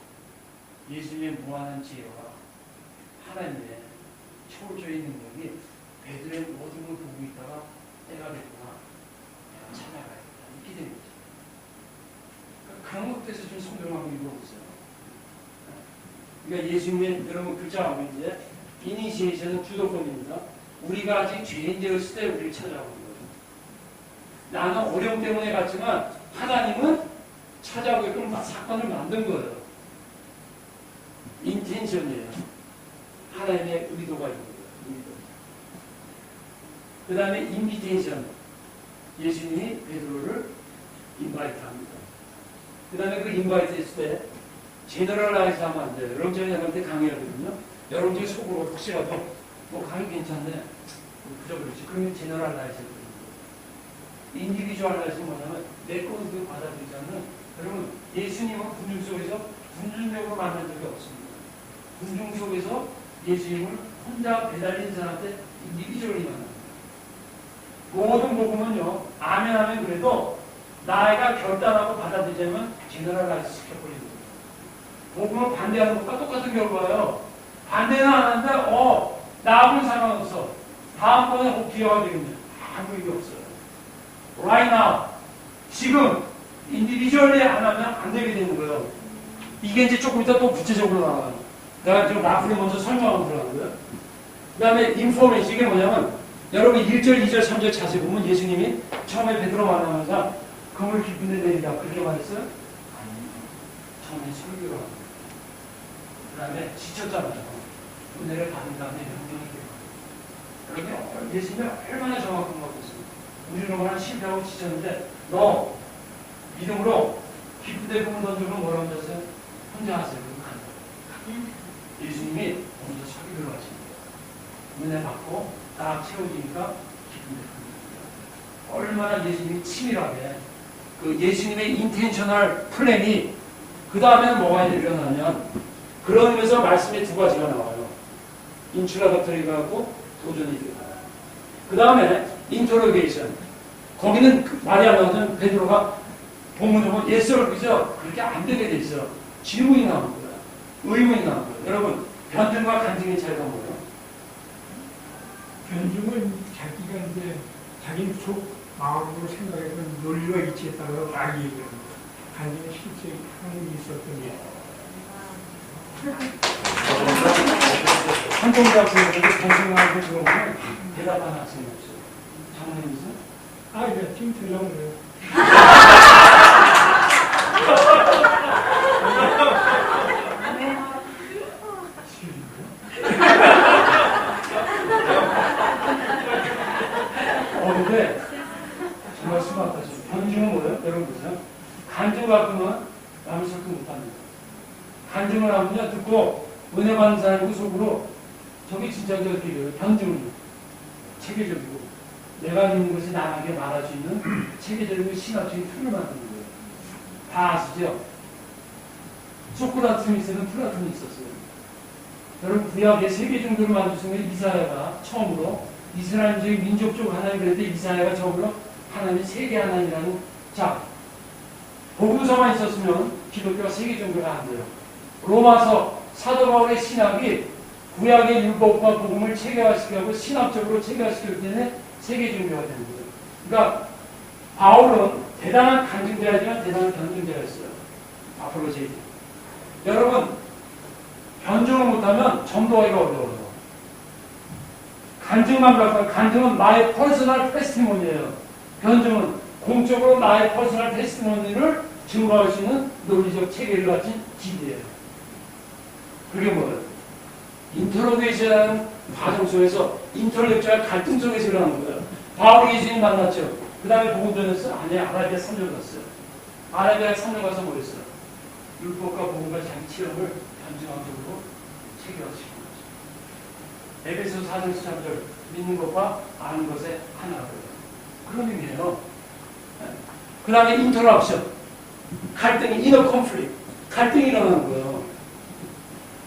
예수님의 무한한 지혜와 하나님의 초월적인 능력이 배들의 모든 걸 보고 있다가 때가 됐구나. 내가 찾아가야겠다. 이렇게 된 거죠. 그런 것들에서 좀 성경하고 읽어보세요. 그러니까 예수님의 여러분 글자하고 이제 이니시에이션은 주도권입니다. 우리가 아직 죄인 되었을 때 우리를 찾아오는 거예요. 나는 어려움 때문에 갔지만 하나님은 찾아오게끔 사건을 만든 거예요. 인텐션이에요. 하나님의 의도가 있는 거예요. 그 다음에 인비테이션. 예수님이 베드로를 인바이트 합니다. 그 다음에 그 인바이트 했을 때 제너럴라이즈 하면 안 돼요. 여러분 제가 여러분한테 강의하거든요. 여러분 중에 속으로 혹시라도 강의 괜찮네. 그저 그렇지. 그러면 제너럴라이즈 해버립니다. 인디비주얼라이즈는 뭐냐면 내 것을 받아들이지 않는 여러분 예수님은 군중 속에서 군중적으로 만난 적이 없습니다. 군중 속에서 예수님을 혼자 배달린 사람한테 인디비주얼이 만납니다. 모든 복음은요, 아멘 하면 그래도 나이가 결단하고 받아들이자면 제너럴라이즈 시켜버리는 거예요. 복음은 반대하는 것과 똑같은 결과예요. 반대는 안 하는데, 나하고는 상관없어. 다음번에 꼭 기여가 되겠네. 아무 의미 없어요. Right now. 지금, 인디비주얼리 안 하면 안 되게 되는 거예요. 이게 이제 조금 이따 또 구체적으로 나와요. 내가 지금 라프리 먼저 설명하고 들어가고요. 그 다음에 인포메이션, 이게 뭐냐면, 여러분 1절, 2절, 3절 자세히 보면 예수님이 처음에 베드로 만나면서 그물 깊은 데 내리라. 그렇게 말했어요? 아니, 처음에 설교를 합니다. 그 다음에 지쳤잖아요. 은혜를 받은 다음에 명령이 돼요. 여러분, 예수님이 얼마나 정확한 것 같습니다. 우리는 얼마나 실패하고 지쳤는데, 너 믿음으로 깊은 데 그물 던지면 뭐라고 하셨어요? 혼자 하세요. 그럼 간다. 예수님이 먼저 설교를 하십니다. 은혜 받고 딱 채워지니까 기쁨이 큽니다. 얼마나 예수님이 치밀하게 그 예수님의 인텐셔널 플랜이 그 다음에는 뭐가 일어나면 그런 의미에서 말씀에 두 가지가 나와요. 인출라덕터리가 하고 도전이 들어가요. 그 다음에 인터로게이션. 거기는 말이 안 나오면 베드로가 본문적으로 예스를 그죠? 그렇게 안 되게 돼 있어. 질문이 나오는 거야. 의문이 나오는 거야. 여러분 변증과 간증의 차이가 뭐예요? 변증은 자기가 이제 자기 속 마음으로 생각했던 논리와 이치에 따라서 막 얘기합니다. 간증은 실제 하나님이 있었던 일. 한동대 학생들에게 동생하고 들어보면 대답하는 학생이 없어요. 장모님이세요? 네, 지금 되려고 그래요. 근데 정말 심하다. 변증은 뭐예요? 여러분 보세요. 간증을 갖고는 남을 설득 못합니다. 간증을 하면요 듣고 은혜 받는 사람이고 속으로 저게 진짜 저기요. 변증은 체계적이고 내가 있는 것이 나에게 말할 수 있는 체계적이고 신학적인 틀을 만드는 거예요. 다 아시죠? 소크라테스는 플라톤이 있었어요. 여러분 구약의 세계 종교를 만드신 이사야가 처음으로 이스라엘적인 민족적 하나님 그럴 때 이사야가 처음으로 하나님이 세계 하나님이라는 자 복음서만 있었으면 기독교가 세계 종교가 안 돼요. 로마서 사도 바울의 신학이 구약의 율법과 복음을 체계화시키고 신학적으로 체계화시키기 때문에 세계 종교가 되는 거예요. 그러니까 바울은 대단한 간증자이지만 대단한 변증자였어요. 앞으로 제 얘기. 여러분 변증을 못하면 전도하기가 어려워요. 간증만 갖고 간증은 나의 퍼스널 테스티모니예요. 변증은 공적으로 나의 퍼스널 테스티모니를 증거할 수 있는 논리적 체계를 가진 길이에요. 그게 뭐예요? 인터로게이션이라는 과정 속에서 인터렉츄얼 갈등 속에서 일어나는 거예요. 바울이 예수님 만났죠. 그 다음에 복음 전했어? 아니, 아라비아 3년 갔어요. 아라비아 3년 가서 뭐 했어요? 율법과 복음과 자기 체험을 변증학적으로 체계화시킨 거죠. 에베소 4장 13절 믿는 것과 아는 것의 하나고요. 그런 의미예요. 그 다음에 인터럽션, 갈등이 이너 컨플릭트, 갈등이 일어나는 거예요.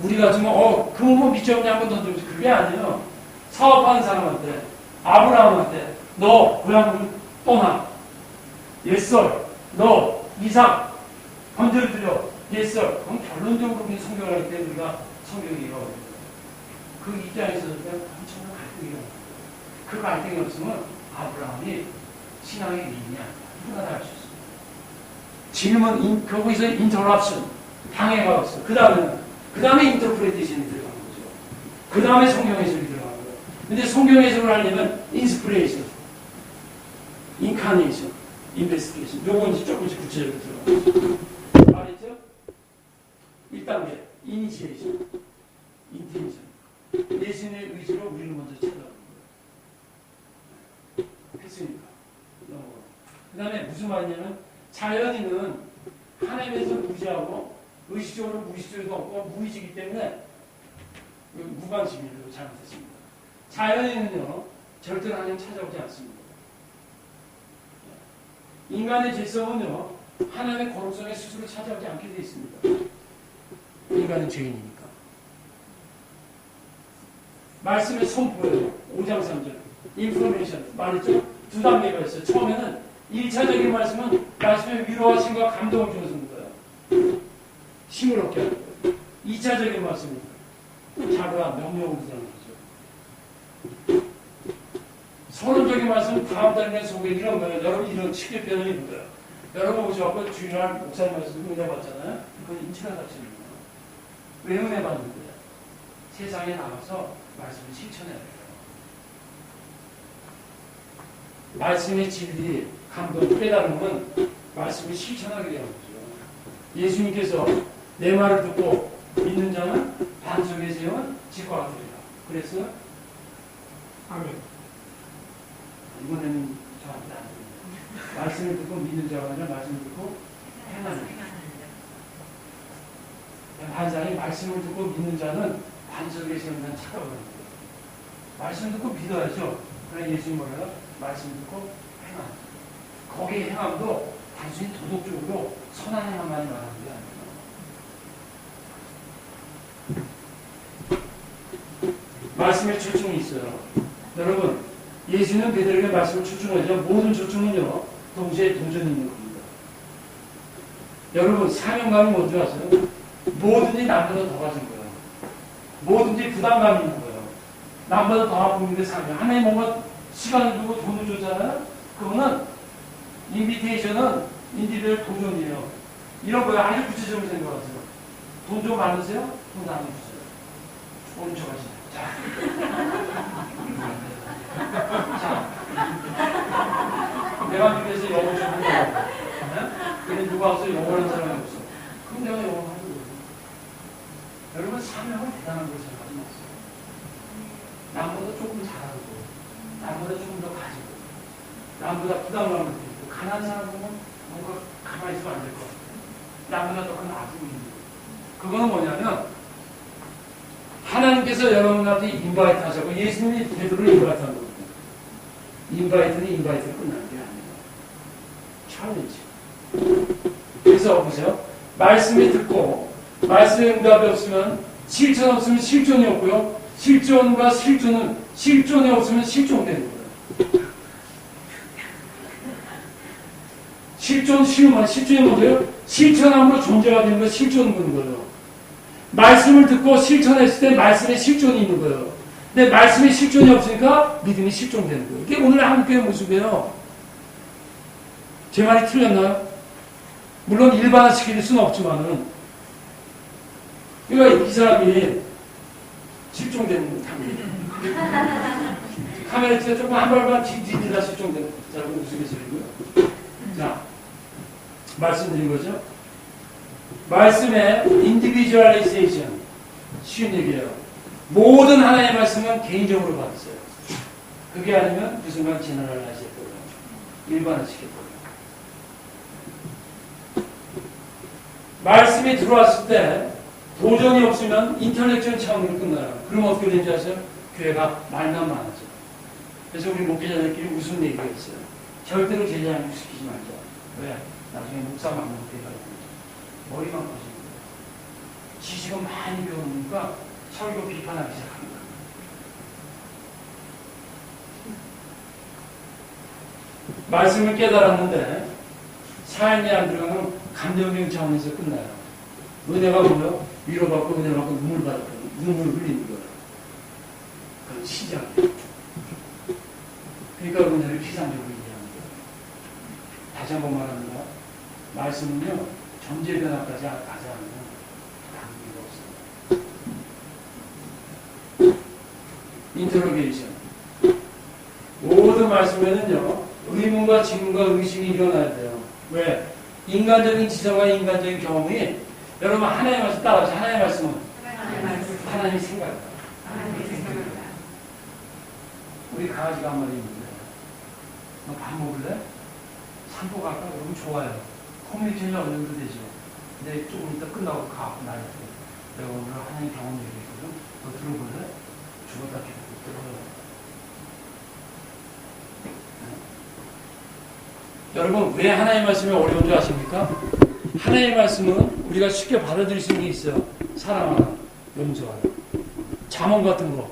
우리 같으면 그거 뭐 믿지 없냐 한번 던져보지. 그게 아니에요. 사업하는 사람한테 아브라함한테 너 고향을 떠나. 예썰. 너 이삭 건드려. 예썰. 그건 결론적으로 우리 성경을 하기 때문에 우리가 성경이에요. 그 입장에서 엄청난 갈등이 일어나요. 그 갈등이 없으면 아브라함이 신앙의 리인이 아니야. 누가 다 알 수 있어요. 질문, 거기서 인터럽션, 방해가 없어. 그 다음에 인터프레이션이 들어가는 거죠. 그 다음에 성경 해석이 들어가는 거예요. 근데 성경 해석을 하려면 인스피레이션, 인카네이션, 인베스티게이션. 요건 이제 조금씩 구체적으로 들어가요. 말했죠? 1단계, 이니시에이션, 인텐션. 예수님의 의지로 우리를 먼저 찾아가는 거예요. 했으니까. 그 다음에 무슨 말이냐면 자연인은 하나님에서 무지하고 의식적으로 무의식적으로 없고 무의식이기 때문에 무관심이라고 잘못했습니다. 자연인은요 절대로 하나님 찾아오지 않습니다. 인간의 죄성은요 하나님의 거룩성에 스스로 찾아오지 않게 되어 있습니다. 인간은 죄인이니까. 말씀의 선포예요. 5장 3절 인포메이션 말했죠? 두 단계가 있어요. 처음에는 1차적인 말씀은 말씀의 위로하심과 감동을 주는 거예요. 힘을 얻게 하는 거예요. 2차적인 말씀은 자가 명령을 주는 거죠. 선언적인 말씀은 다음 단계 속에 이런 거예요. 여러분 이런 쉽게 표현이 거예요. 여러분 오셔서 주일날 목사님 말씀 은혜 받잖아요. 그건 인치가 답습니다. 왜 은혜 받는 거예요? 세상에 나가서 말씀을 실천해야 돼요. 말씀의 진리, 감동, 깨달음은 말씀을 실천하게 되는 거죠. 예수님께서 내 말을 듣고 믿는 자는 반석에 세운 집과 같으리라. 그래서 아멘. 이번에는 저한테 안 됩니다. 말씀을 듣고 믿는 자가 아니라 말씀을 듣고 행하는 반상이 말씀을 듣고 믿는 자는 반석에 세운 자는 찾아오는 거예요. 말씀 듣고 믿어야죠. 그러나 예수님 뭐래요? 말씀 듣고 행함. 거기에 행함도 단순히 도덕적으로 선한 행함만이 말하는 게 아니에요. 말씀에 초청이 있어요. 여러분, 예수는 그들에게 말씀을 초청하죠. 모든 초청은요, 동시에 동전이 있는 겁니다. 여러분, 사명감이 뭔지 아세요? 뭐든지 남보다 더 가진 거예요. 뭐든지 부담감이 있는 거예요. 남보다 더 아픈 분인데 사명. 하나님 뭔가 시간을 주고 돈을 줬잖아요? 그거는 인비테이션은 인디비du얼 도전이에요. 이런 거에 아주 구체적으로 생각하세요. 돈 좀 많으세요? 돈 나눠 주세요. 오른 척 하시네. 자. 내가 집에서 영어 좀 한다고. 근데 누가 와서 영어 하는 사람이 없어. 그럼 내가 영어 하는 거예요. 여러분, 사명은 대단한 걸 생각하지 마세요. 남보다 조금 잘하고, 남보다 조금 더 가지고, 남보다 부담감을 느끼고, 가난한 사람 보면 뭔가 가만히 있으면 안 될 것 같아요. 남보다 더 큰 아픔이 있는 거예요. 그거는 뭐냐면, 하나님께서 여러분한테 인바이트 하셨고, 예수님이 베드로를 인바이트 한 거거든요. 인바이트는 인바이트로 끝나는 게 아니에요. 챌린지. 그래서 보세요. 말씀이 듣고, 말씀에 응답이 없으면, 실천 없으면 실존이 없고요. 실존과 실존은, 실존이 없으면 실종되는 거예요. 실존, 실존이 뭐예요? 실천함으로 존재가 되는 거 실존 보는 거예요. 말씀을 듣고 실천했을 때 말씀에 실존이 있는 거예요. 근데 말씀에 실존이 없으니까 믿음이 실존되는 거예요. 이게 오늘 한국교회 모습이에요. 제 말이 틀렸나요? 물론 일반화시킬 수는 없지만은, 그러니까 이 사람이 실종되는 사람이에요. 카메라 뒤에 조금 한 발만 뒤지다 실종되는 사람은 우스갯소리고요. 자, 말씀드린 거죠. 말씀의 인디비주얼리제이션, 쉬운 얘기예요. 모든 하나의 말씀은 개인적으로 받으세요. 그게 아니면 그 순간 진화를 하시겠고요. 일반화시켰고요. 말씀이 들어왔을 때 도전이 없으면 인텔렉츄얼 차원으로 끝나요. 그럼 어떻게 되는지 아세요? 교회가 말만 많아져. 그래서 우리 목회자들끼리 무슨 얘기가 있어요? 절대로 제자양육 시키지 말자. 왜? 나중에 목사 만나면 대가리 머리만 커지는 거예요. 지식은 많이 배우니까 설교 비판하기 시작합니다. 말씀을 깨달았는데 삶이 안 들어가면 감정적인 차원에서 끝나요. 은혜가 뭐요? 위로받고 은혜받고 눈물 흘리는 거예요. 그건 시작이에요. 그러니까 은혜를 피상적으로 이해하는 거예요. 다시 한번 말합니다. 말씀은요, 전제 변화까지 가지 않으면 단계가 없어요. 인터로게이션. 모든 말씀에는요, 의문과 질문과 의심이 일어나야 돼요. 왜? 인간적인 지성과 인간적인 경험이, 여러분 하나의 말씀 따라하세요. 하나의 말씀은 하나님의 생각이다. 우리 강아지가 한 마리 있는데, 너 밥 먹을래? 산보 갈까? 그러면 좋아요. 커뮤니케이션이 어느 정도 되죠. 근데 조금 이따 끝나고 가. 나한테. 내가 오늘 하나님 경험 얘기했거든. 너 들어볼래? 죽었다 깨고 들어볼래? 여러분, 왜 하나님의 말씀이 어려운 줄 아십니까? 하나님의 말씀은 우리가 쉽게 받아들일 수 있는 게 있어요. 사랑하라, 용서하라, 잠언 같은 거.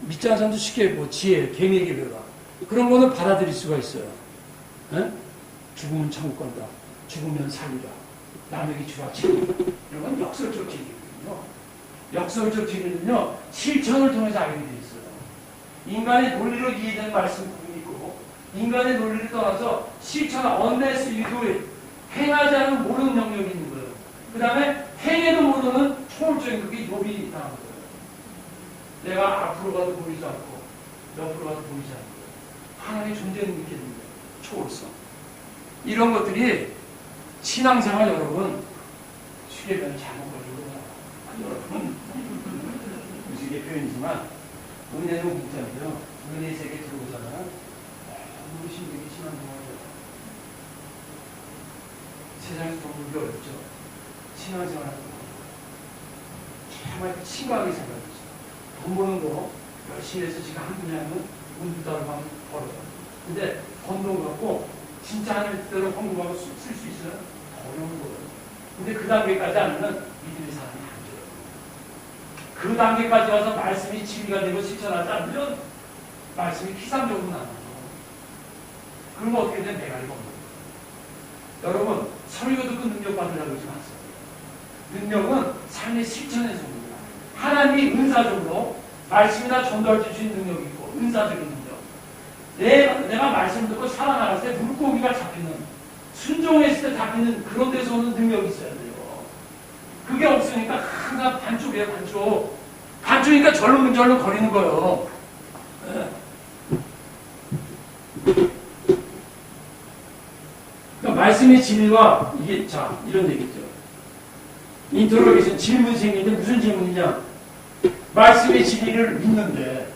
믿지 않는 사람도 쉽게 뭐 지혜, 개미에게 배우라. 그런 거는 받아들일 수가 있어요. 에? 죽으면 천국 간다. 죽으면 살리라. 남에게 주라 치리. 이런 건 역설적 진리거든요. 역설적 진리는요, 실천을 통해서 알게 돼 있어요. 인간의 논리로 이해된 말씀 부분이 있고, 인간의 논리를 떠나서 실천, 언레스 유도에 행하지 않으면 모르는 영역이 있는 거예요. 그 다음에 행해도 모르는 초월적인 그게 욥이 당한 거예요. 내가 앞으로 가도 보이지 않고 옆으로 가도 보이지 않고 하나님의 존재는 믿게 됩니다. 초월성. 이런 것들이 신앙생활 여러분 쉽게 변 잘못 걸리고 여러분 무식의 표현이지만 은혜는 문자인데요. 은혜 세계 들어오잖아요. 너무 힘들게 신앙생활을 세상에서 너무 어렵죠. 신앙생활 하는 거 정말 심각하게 생각해요. 돈 버는 거 열심히 해서 지금 한 분야는 운두다로만 벌어요. 근데 번 돈 갖고 진짜 하나님 뜻대로 헌금하고 쓸 수 있어요? 어려운 거예요. 근데 그 단계까지 안 하면 믿음의 사람이 안 돼요. 그 단계까지 와서 말씀이 진리가 되고 실천하지 않으면 말씀이 피상적으로 나와요. 그러면 어떻게 되면 대가리가 없는 거예요. 여러분, 설교 듣고 능력 받으려고 하지 마세요. 능력은 삶의 실천에서 옵니다. 하나님이 은사적으로 말씀이나 전도할 수 있는 능력이 있고 은사적인 능력. 내가 말씀 듣고 살아나갈 때 물고기가 잡히는, 순종했을 때 잡히는 그런 데서 오는 능력이 있어야 돼요. 그게 없으니까 항상 반쪽이에요. 반쪽이니까 절름절름 거리는 거예요. 네. 그러니까 말씀의 진리와 이게 자 이런 얘기죠. 인터로게이션 질문이 생기는데 무슨 질문이냐? 말씀의 진리를 믿는데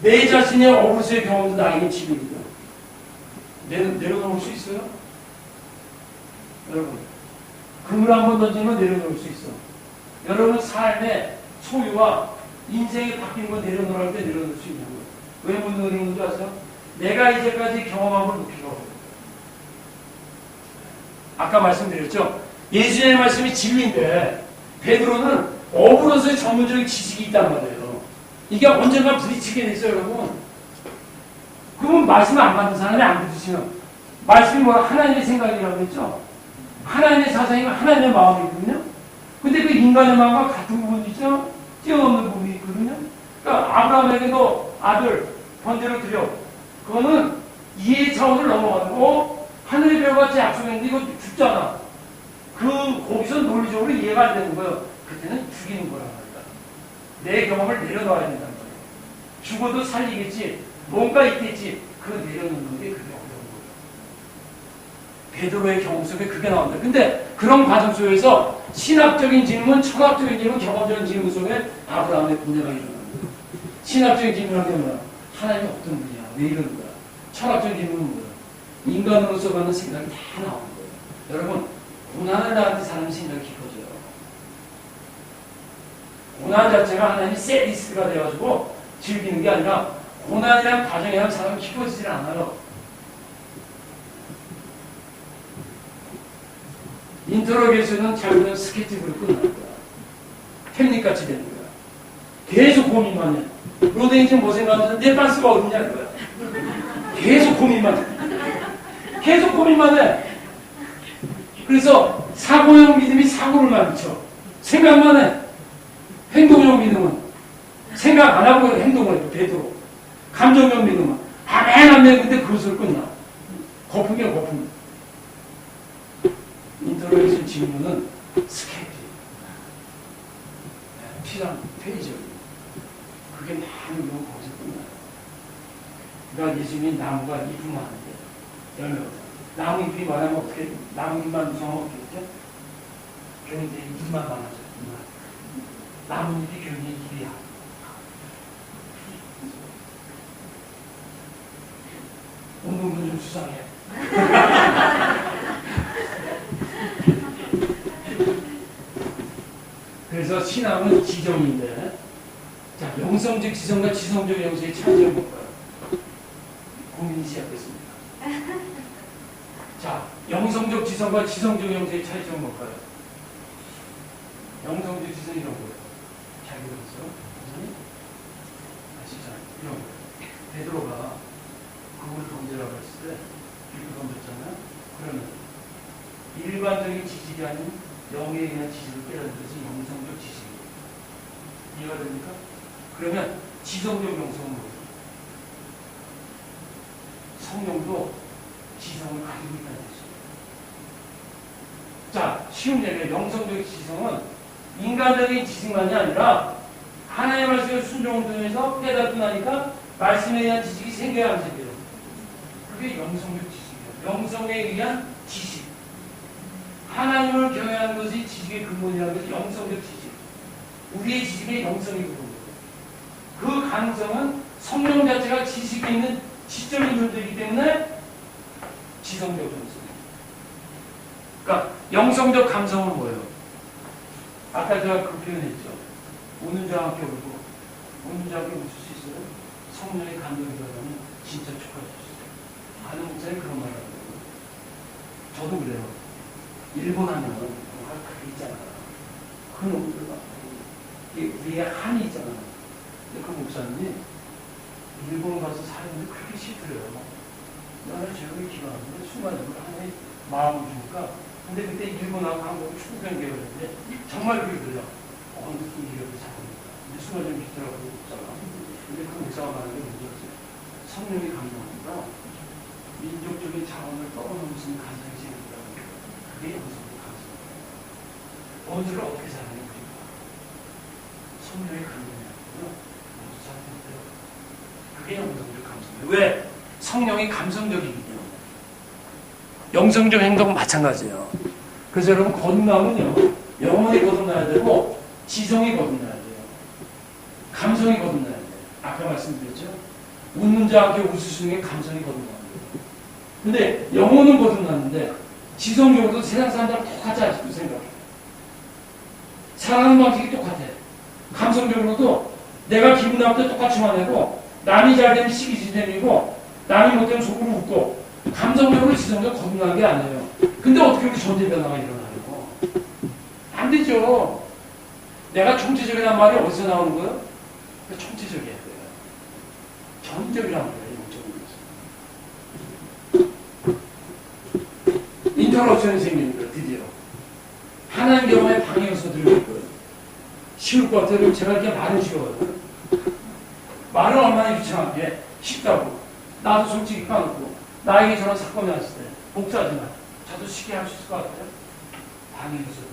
내 자신의 어부수의 경험도 나에게 진리입니다. 내려놓을 수 있어요? 여러분, 그물 한번 던지면 내려놓을 수 있어. 여러분 삶의 소유와 인생이 바뀐 걸 내려놓을 때 내려놓을 수 있는 거예요. 왜 못 내려놓는 줄 아세요? 내가 이제까지 경험한 걸 놓기가 어려워요. 아까 말씀드렸죠? 예수님의 말씀이 진리인데 베드로는 어부로서의 전문적인 지식이 있단 말이에요. 이게 언젠가 부딪히게 됐어요, 여러분. 그러면 말씀을 안 받는 사람이 안 부딪히면 말씀이 뭐라 하나님의 생각이라고 했죠? 하나님의 사상이면 하나님의 마음이거든요. 근데 그 인간의 마음과 같은 부분이 있죠? 뛰어넘는 부분이 있거든요. 그러니까 아브라함에게도 아들 번제로 드려. 그거는 이해 차원을 넘어가는 거. 하늘의 별같이 약속했는데 이거 죽잖아. 거기서 논리적으로 이해가 안 되는 거예요. 그때는 죽이는 거란 말이야. 내 경험을 내려놔야 된다는 거예요. 죽어도 살리겠지. 뭔가 있겠지. 그거 내려놓는 게 그게 어려운 거예요. 베드로의 경험 속에 그게 나온다. 근데 그런 과정 속에서 신학적인 질문, 철학적인 질문, 경험적인 질문 속에 아브라함의 분야가 일어나는 거예요. 신학적인 질문은 뭐야? 하나님이 어떤 분이야? 왜 이러는 거야? 철학적인 질문은 뭐야? 인간으로서 받는 생각이 다 나오는 거예요. 여러분, 고난을 당할 때 사람의 생각이 깊어져요. 고난 자체가 하나님이 세디스가 되어가지고 즐기는 게 아니라 고난이란 과정이란 사람이 깊어지질 않아요. 인터로게이션은 결국은 스케치북으로 끝나는 거야. 햄릿같이 되는 거야. 계속 고민만 해. 로댕이 지금 뭐 생각하는데 내 반스가 어딨냐 이거야. 계속 고민만 해. 계속 고민만 해. 그래서 사고형 믿음이 사고를 만들죠. 생각만 해. 행동형 믿음은 생각 안 하고 행동을 해요. 베드로. 감정형 믿음은 아멘 근데 그것으로 끝나. 거품이야 거품. 인터넷의 질문은 스케치. 피랑 페이지. 그게 많은 경우 거기서 끝나요. 그러니까 예수님이 나무가 잎만 하는데 열매가 나무 잎이 많으면 어떻게 나무 잎만 무성하면 어떻게 되죠? 교인들 잎만 많아져. 나무 잎이 교인의 잎이야. 운동도 좀 수상해. 그래서 신앙은 지정인데, 자, 영성적 지성과 지성적 영성의 차이점은 뭘까요? 고민이 시작됐습니다. 자, 영성적 지성과 지성적 영성의 차이점은 뭘까요? 영성적 지성 이런 거예요. 잘 들었어요? 아시죠? 이런 거예요. 베드로가 그걸 던지라고 했을 때 이렇게 던졌잖아요. 그러면 일반적인 지식이 아닌 영에 의한 지식을 깨닫는 것이 영성적 지식이에요. 이해가 됩니까? 그러면 지성적 영성은 뭐예요? 성령도 지성을 가지고 있다는 것이죠. 자, 쉬운 얘기예요. 영성적 지성은 인간적인 지식만이 아니라 하나님의 말씀에 순종을 통해서 깨닫고 나니까 말씀에 대한 지식이 생겨야 안 생겨요. 그게 영성적 지식이에요. 영성에 의한 지식. 하나님을 경외하는 것이 지식의 근본이라는 것이 영성적 지식. 우리의 지식의 영성의 근본이에요. 그 가능성은 성령 자체가 지식이 있는 지적인 존재이기 때문에 지성적 영성이에요. 그러니까 영성적 감성은 뭐예요? 아까 제가 그 표현했죠. 우는 자와 함께 울고 우는 자와 함께 웃을 수 있어요. 성령의 감동이 들어가면 진짜 축하해 주시죠. 아는 목사님 그런 말 하거든요. 저도 그래요. 일본 하면 뭔가 그게 있잖아. 그 놈들과 위에 한이 있잖아. 근데 그 목사님이 일본 가서 사는데 그렇게 싫더래요. 나는 제국에 기도하는데 순간적으로 하나의 마음을 주니까. 근데 그때 일본하고 한국은 축구 경기를 했는데 정말 그게 그래요. 무슨 일이라도 잡으니까. 근데 순간적으로 기도라고 목사가. 근데 그 목사가 말하는 게 문제였어요. 성령이 감동합니다. 민족적인 자원을 떠넘으신 감성이 생긴다는 거예요. 그게 영성의 감성이에요. 원수를 어떻게 사랑해 우리가? 성령의 감동이 아니고요. 원수 사랑할 때요. 그게 영성적 감성이에요. 왜? 성령이 감성적이기 때문에. 영성적 행동은 마찬가지예요. 그래서 여러분 거듭남은요. 영혼이 거듭나야 되고 지성이 거듭나야 돼요. 감성이 거듭나야 돼요. 아까 말씀드렸죠. 웃는 자와 함께 웃을 수 있는 게 감성이 거듭나는 거예요. 근데 영혼은 거듭났는데 지성적으로도 세상 사람들하고 똑같이 아직도 생각해. 사랑하는 방식이 똑같아. 감성적으로도 내가 기분 나쁠 때 똑같이 화내고 남이 잘 되면 시기지내미고 남이 못되면 속으로 웃고 감성적으로 지성적으로 거듭나는 게 아니에요. 근데 어떻게 우리 존재 변화가 일어나려고? 안 되죠. 내가 총체적이란 말이 어디서 나오는 거예요? 총체적이어야 돼요. 전적이란 말이에요. 인터럽션이 생기는 거예요. 드디어. 하나님 경험에 방해 요소들을 죽을 것 같아요. 그럼 제가 이렇게 말을 지어요. 말은 얼마나 귀찮은데 쉽다고. 나도 솔직히 까놓고 나에게 저런 사건이 왔을 때 복사하지만 저도 쉽게 할 수 있을 것 같아요. 방해해서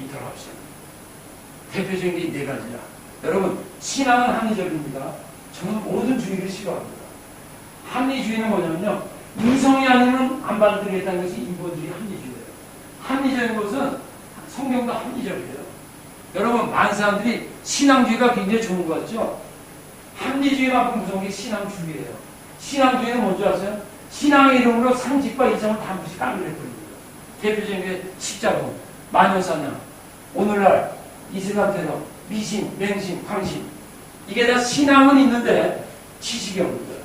이토록 합시다. 대표적인 게 네 가지야. 여러분, 신앙은 합리적입니다. 저는 모든 주의를 싫어합니다. 합리주의는 뭐냐면요, 이성이 아니면 안 받아들이겠다는 것이 인본주의 합리주의예요. 합리적인 것은 성경도 합리적이에요. 여러분, 많은 사람들이 신앙주의가 굉장히 좋은 거 같죠? 합리주의만큼 무서운 게 신앙주의예요. 신앙주의는 뭔지 아세요? 신앙의 이름으로 상식과 이성을 담붙이 까물려버립니다. 대표적인 게 십자군, 마녀사냥, 오늘날 이슬람 테러, 미신, 맹신, 광신. 이게 다 신앙은 있는데 지식이 없는 거예요.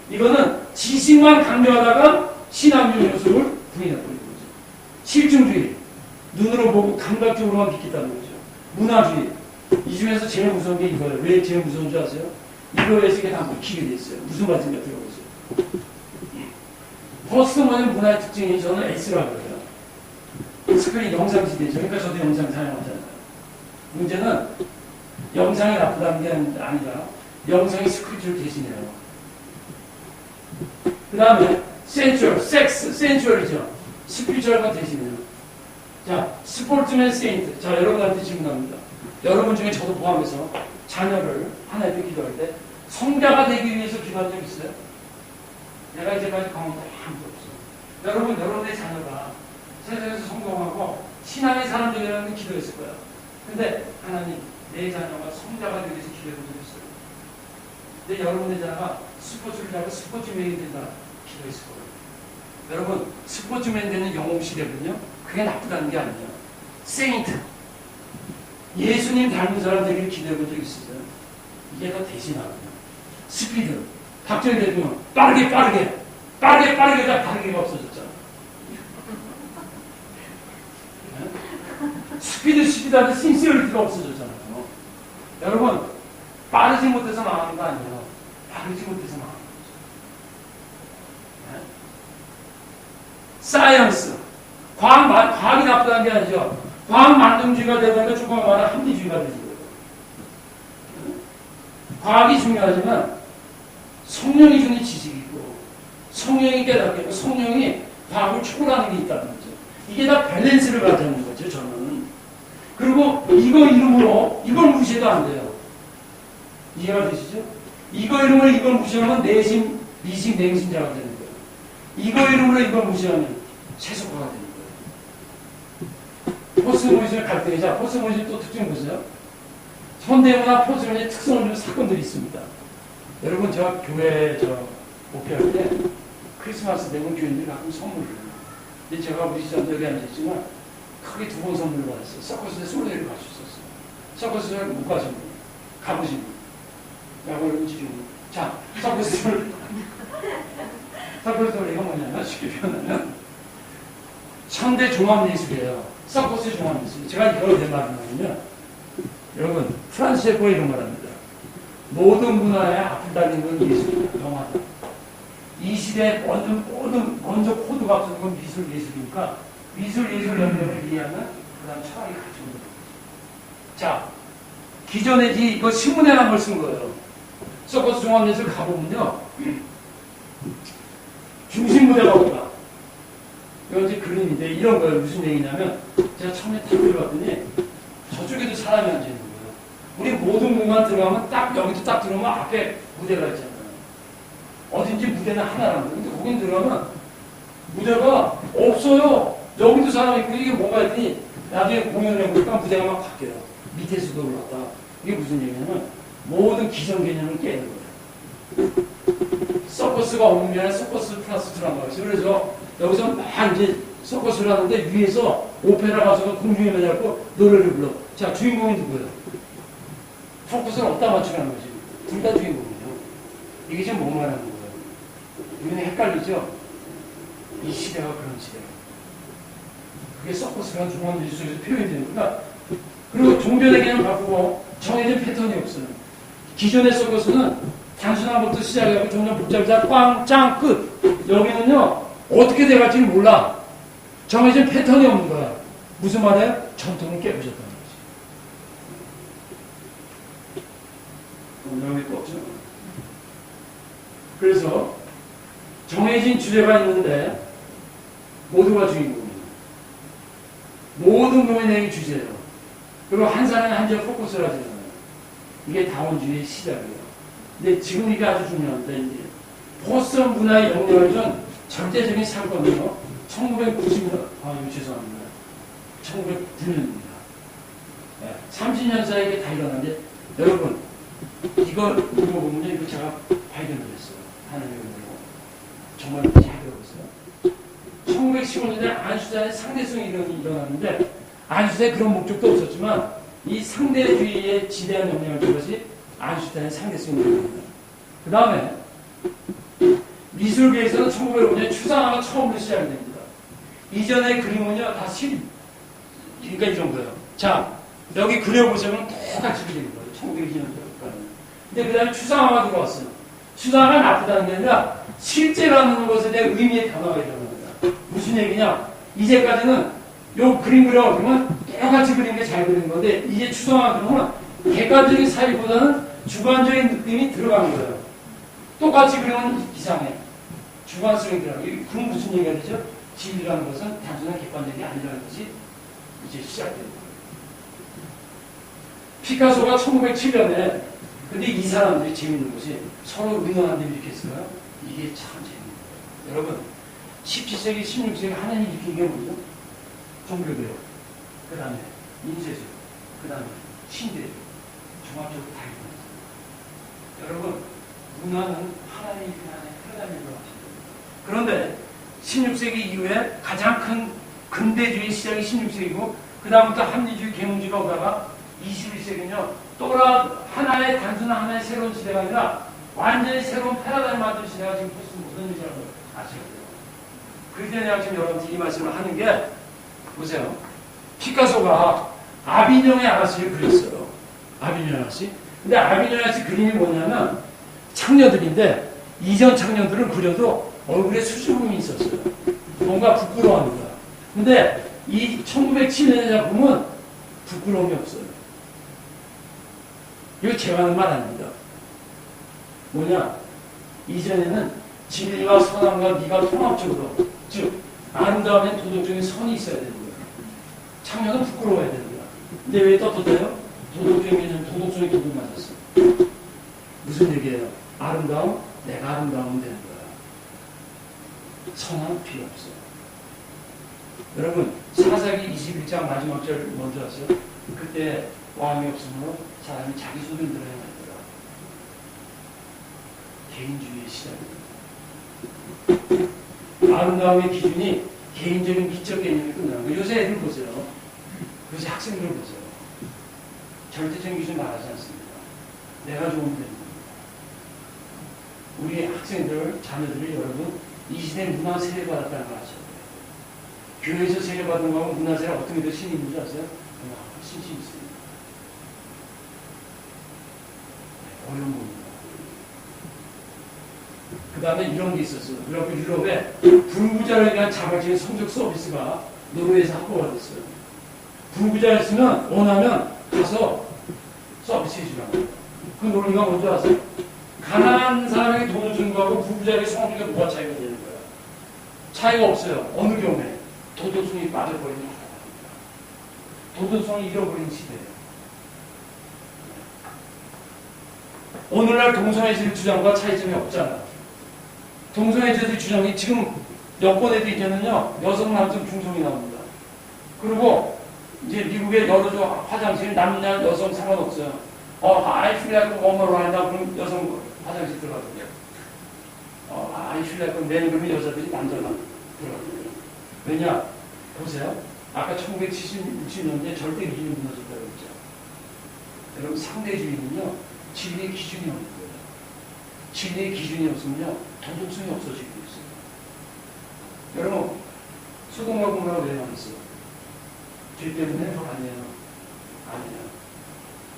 이거는 지식만 강조하다가 신앙적 요소를 부인해버리는 거죠. 실증주의, 눈으로 보고 감각적으로만 믿겠다는 거죠. 문화주의, 이 중에서 제일 무서운 게 이거예요. 왜 제일 무서운 줄 아세요? 이거에서 이게 다 먹히게 됐어요. 무슨 말인지 들어보세요. 포스트 모던 문화의 특징이 저는 S라고 그래요. 스크린 영상 시대죠. 그러니까 저도 영상 사용하잖아요. 문제는 영상이 나쁘다는 게 아니라 영상이 스크립트를 대신해요. 그 다음에 센츄얼, 섹스, 센츄얼이죠. 스피리추얼과 대신해요. 자, 스포츠맨 세인트. 자, 여러분한테 질문합니다. 여러분 중에 저도 포함해서 자녀를 하나님께 기도할 때 성자가 되기 위해서 기도한 적 있어요? 내가 이제까지 경험한 아무도 없어요. 여러분, 여러분의 자녀가 세상에서 성공하고 신앙의 사람 되려는 기도했을 거야. 근데 하나님, 내 자녀가 성자가 되기 위해서 기도해 본 적 있어요. 근데 여러분의 자녀가 스포츠를 잡고 스포츠맨이 된다 기도했을 거예요. 여러분, 스포츠맨 되는 영웅 시대군요. 그게 나쁘다는 게 아니에요. 세인트, 예수님 닮은 사람 되기를 기도해 본 적 있으세요? 이게 더 대신하거든요. 스피드, 박정희 대통령 빠르게 다 빠르게가 없어졌잖아. 스피드하는데 신시어리티가 없어졌잖아요. 여러분, 빠르지 못해서 망하는 거 아니에요. 빠르지 못해서 망하는 거죠. 네? 사이언스, 과학이 나쁘다는 게 아니죠. 과학 만능주의가 되다가 조금 말하면 합리주의가 되는 거예요. 과학이 중요하지만 성령이 주는 지식이고 성령이 깨닫게 하고 성령이 과학을 초월하는 게 있다는 거죠. 이게 다 밸런스를 가지는 거죠, 저는. 그리고 이거 이름으로 이걸 무시해도 안 돼요. 이해가 되시죠? 이거 이름으로 이걸 무시하면 내심, 미심, 맹신자가 되는 거예요. 이거 이름으로 이걸 무시하면 세속화가 되는 거예요. 포스모니즘의 갈등이자 포스모니즘 또 특징 보세요. 현대문화 포스모니즘의 특성을 주는 사건들이 있습니다. 여러분, 제가 교회 목회할 때 크리스마스 되면 교인들이 가끔 선물을 해요. 근데 제가 우리 지점도 여기 앉아있지만 크게 2번 선물을 받았어요. 서커스에 솔로를 갈 수 있었어요. 서커스를 못 가신 분, 가보신 분. 야구 여러분 지금. 자, 서커스를 이거 뭐냐면 쉽게 표현하면 현대 종합예술이에요. 서커스 종합예술. 제가 이걸 왜 말하냐면 여러분, 프란시스코가 이런 말 합니다. 모든 문화에 앞을 달리는 건 예술이다, 영화다. 이 시대에 먼저 코드가 없어진 건 예술이니까 예술 연대를 이해하면 그 다음 철학이 같이 오는 거죠. 자, 기존에 이거 신문에 한 걸 쓴 거예요. 서커스 종합예술 가보면요. 중심 무대가 없다. 이건 이제 그림인데 이런 거예요. 무슨 얘기냐면 제가 처음에 딱 들어봤더니 저쪽에도 사람이 앉아있는 거예요. 우리 모든 공간 들어가면 딱 여기도 딱 들어오면 앞에 무대가 있잖아요. 어딘지 무대는 하나라는 거예요. 근데 거긴 들어가면 무대가 없어요. 여기도 사람이 있고 이게 뭔가 했더니 나중에 공연을 해보니까 무대가 막 바뀌어요. 밑에서도 올랐다. 이게 무슨 얘기냐면 모든 기존 개념을 깨는 거예요. 서커스가 없는 게 아니라 서커스 플러스 드라마가 있어요. 그래서 여기서 막 이제 서커스를 하는데 위에서 오페라 가수가 공중에 매달고 노래를 불러. 자, 주인공이 누구예요? 포커스를 어디다 맞추라는 거지. 둘 다 주인공이에요. 이게 지금 뭐 말하는 거예요? 이건 헷갈리죠? 이 시대가 그런 시대예요. 그게 서커스가 종합예술에서 표현이 되는 거니까. 그리고 종변의 개념을 바꾸고 정해진 패턴이 없어요. 기존의 서커스는 단순한 것부터 시작해서 점점 복잡해서 꽝, 짱, 끝. 여기는요, 어떻게 돼갈지 몰라. 정해진 패턴이 없는 거야. 무슨 말이에요? 전통을 깨부셨다는 거지. 운명이 또 없죠. 그래서 정해진 주제가 있는데 모두가 주인공이에요. 모든 교회의 주제예요. 그리고 한 사람이 한 점 포커스를 하잖아요. 이게 다원주의의 시작이에요. 근데 지금 이게 아주 중요한데, 이제 포스트 문화의 영향을 준 절대적인 사건이요. 1990년, 이거 죄송합니다. 1909년입니다. 30년 사이에 이게 다 일어났는데, 여러분, 이거 보면요, 이거 제가 발견을 했어요. 하나님의 은혜로. 정말 잘 들어보세요. 1915년에 안수자의 상대성이 일어났는데, 안수자의 그런 목적도 없었지만, 이 상대주의에 지대한 영향을 준 것이 안슈타인의 상대성이 일어납니다. 그 다음에, 미술계에서는 1905년에 추상화가 처음으로 시작이 됩니다. 이전의 그림은요, 다 그러니까 이런 거예요. 자, 여기 그려보시면 똑같이 그리는 거예요. 1920년도까지. 근데 그 다음에 추상화가 들어왔어요. 추상화가 나쁘다는 게 아니라 실제라는 것에 대한 의미의 변화가 일어납니다. 무슨 얘기냐? 이제까지는 요 그림 그려 그러면 똑같이 그리는 게 잘 그리는 건데 이제 추상화 그러면 객관적인 사이보다는 주관적인 느낌이 들어가는 거예요. 똑같이 그리면 이상해. 주관성이 들어가요. 그럼 무슨 얘기가 되죠? 진리라는 것은 단순한 객관적이 아니라는 것이 이제 시작되는 거예요. 피카소가 1907년에 근데 이 사람들이 재밌는 것이 서로 의논하는데 이렇게 했어요. 이게 참 재밌는 거예요. 여러분 17세기, 16세기 하나님이 일으킨 게 뭐죠? 종교개혁, 그 다음에 민세주의, 그 다음에 신대주의, 종합적으로 다 일어났어요. 여러분 문화는 하나님이 그 안에 흐르다는 것 같아요. 그런데 16세기 이후에 가장 큰 근대주의 시작이 16세기고 그 다음부터 합리주의, 계몽주의가 오다가 21세기는요 또 하나의 단순한 하나의 새로운 시대가 아니라 완전히 새로운 패러다임 만든 시대가 지금 벌써 무슨 일이라고 아셔야 돼요. 그래서 내가 지금 여러분들 이 말씀을 하는 게 보세요. 피카소가 아비뇽의 아가씨를 그렸어요. 아비뇽 아가씨. 근데 아비뇽 아가씨 그림이 뭐냐면 창녀들인데 이전 창녀들은 그려도 얼굴에 수줍음이 있었어요. 뭔가 부끄러워하는 거야. 근데 이 1907년의 작품은 부끄러움이 없어요. 이거 제가 하는 말 아닙니다. 뭐냐? 이전에는 진리와 선함과 미가 통합적으로, 즉 아름다움엔 도덕적인 선이 있어야 되는 거예요. 창녀는 부끄러워야 되는 거야. 근데 왜 떳떳해요? 도덕적인 도덕성이 도둑 맞았어. 무슨 얘기예요? 아름다움? 내가 아름다우면 되는 거야. 선함 필요 없어. 여러분 사사기 21장 마지막 절 먼저 하세요. 그때 왕이 없으므로 사람이 자기 손을 들어야 하더라. 개인주의의 시작입니다. 아름다움의 기준이 개인적인 미적 개념이 끝나는 거예요. 요새 애들 보세요. 요새 학생들 보세요. 절대적인 기준 말하지 않습니다. 내가 좋으면 됩니다. 우리 학생들, 자녀들이 여러분 이 시대에 문화 세례받았다는 걸 아셔야 돼요. 교회에서 세례받은 거하고 문화 세례 어떻게 더 신이 있는지 아세요? 훨씬 신이 있습니다. 어려운 겁니다. 그 다음에 이런 게 있었어요. 유럽에 불구자를 위한 자발적인 성적 서비스가 노르웨이에서 확보가 됐어요. 불구자였으면 원하면 가서 서비스 해주라고. 그 논리가 뭔지 아세요? 가난한 사람에게 돈을 주는 거하고 불구자에게 성적에 뭐가 차이가 되는 거야? 차이가 없어요. 어느 경우에 도덕성이 빠져버리는 거야. 도덕성이 잃어버린 시대예요. 오늘날 동성애주의 주장과 차이점이 없잖아. 동성애주의 주장이 지금 여권에도 이제는요 여성, 남성, 중성이 나옵니다. 그리고 이제 미국의 여러 화장실 남녀, 여성 상관없어요. I feel like a woman right now. 그럼 여성 화장실 들어가거든요. I feel like a man. 그러면 여자들이 남자만 들어가거든요. 왜냐? 보세요. 아까 1970년대 절대 기준이 무너졌다고 했죠. 여러분 상대주의는요 진리의 기준이 없는 거예요. 진리의 기준이 없으면요 도덕성이 없어지고 있어요. 여러분 소돔과 고모라가 왜 망했어요? 죄 때문에? 아니에요. 아니에요.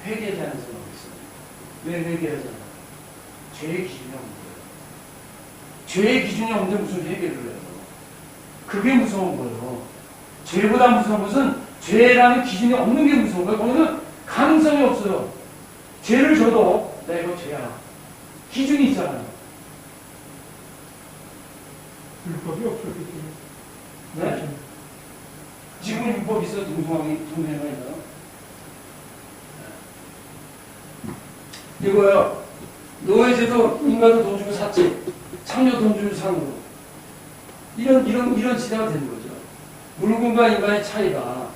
회개하지 않아서 망했어요. 왜 회개하지 않아요? 죄의 기준이 없는 거예요. 죄의 기준이 없는데 무슨 회개를 해요? 그게 무서운 거예요. 죄보다 무서운 것은 죄라는 기준이 없는 게 무서운 거예요. 거기는 가능성이 없어요. 죄를 져도 내가 이거 죄야. 기준이 있잖아요. 율법이 없었기 때문에. 네? 지금 율법이 있어 동생이가 있나요? 이거요. 노예제도 인간도 돈 주고 샀지. 창녀 돈 주고 사는 거. 이런 시대가 되는 거죠. 물건과 인간의 차이가.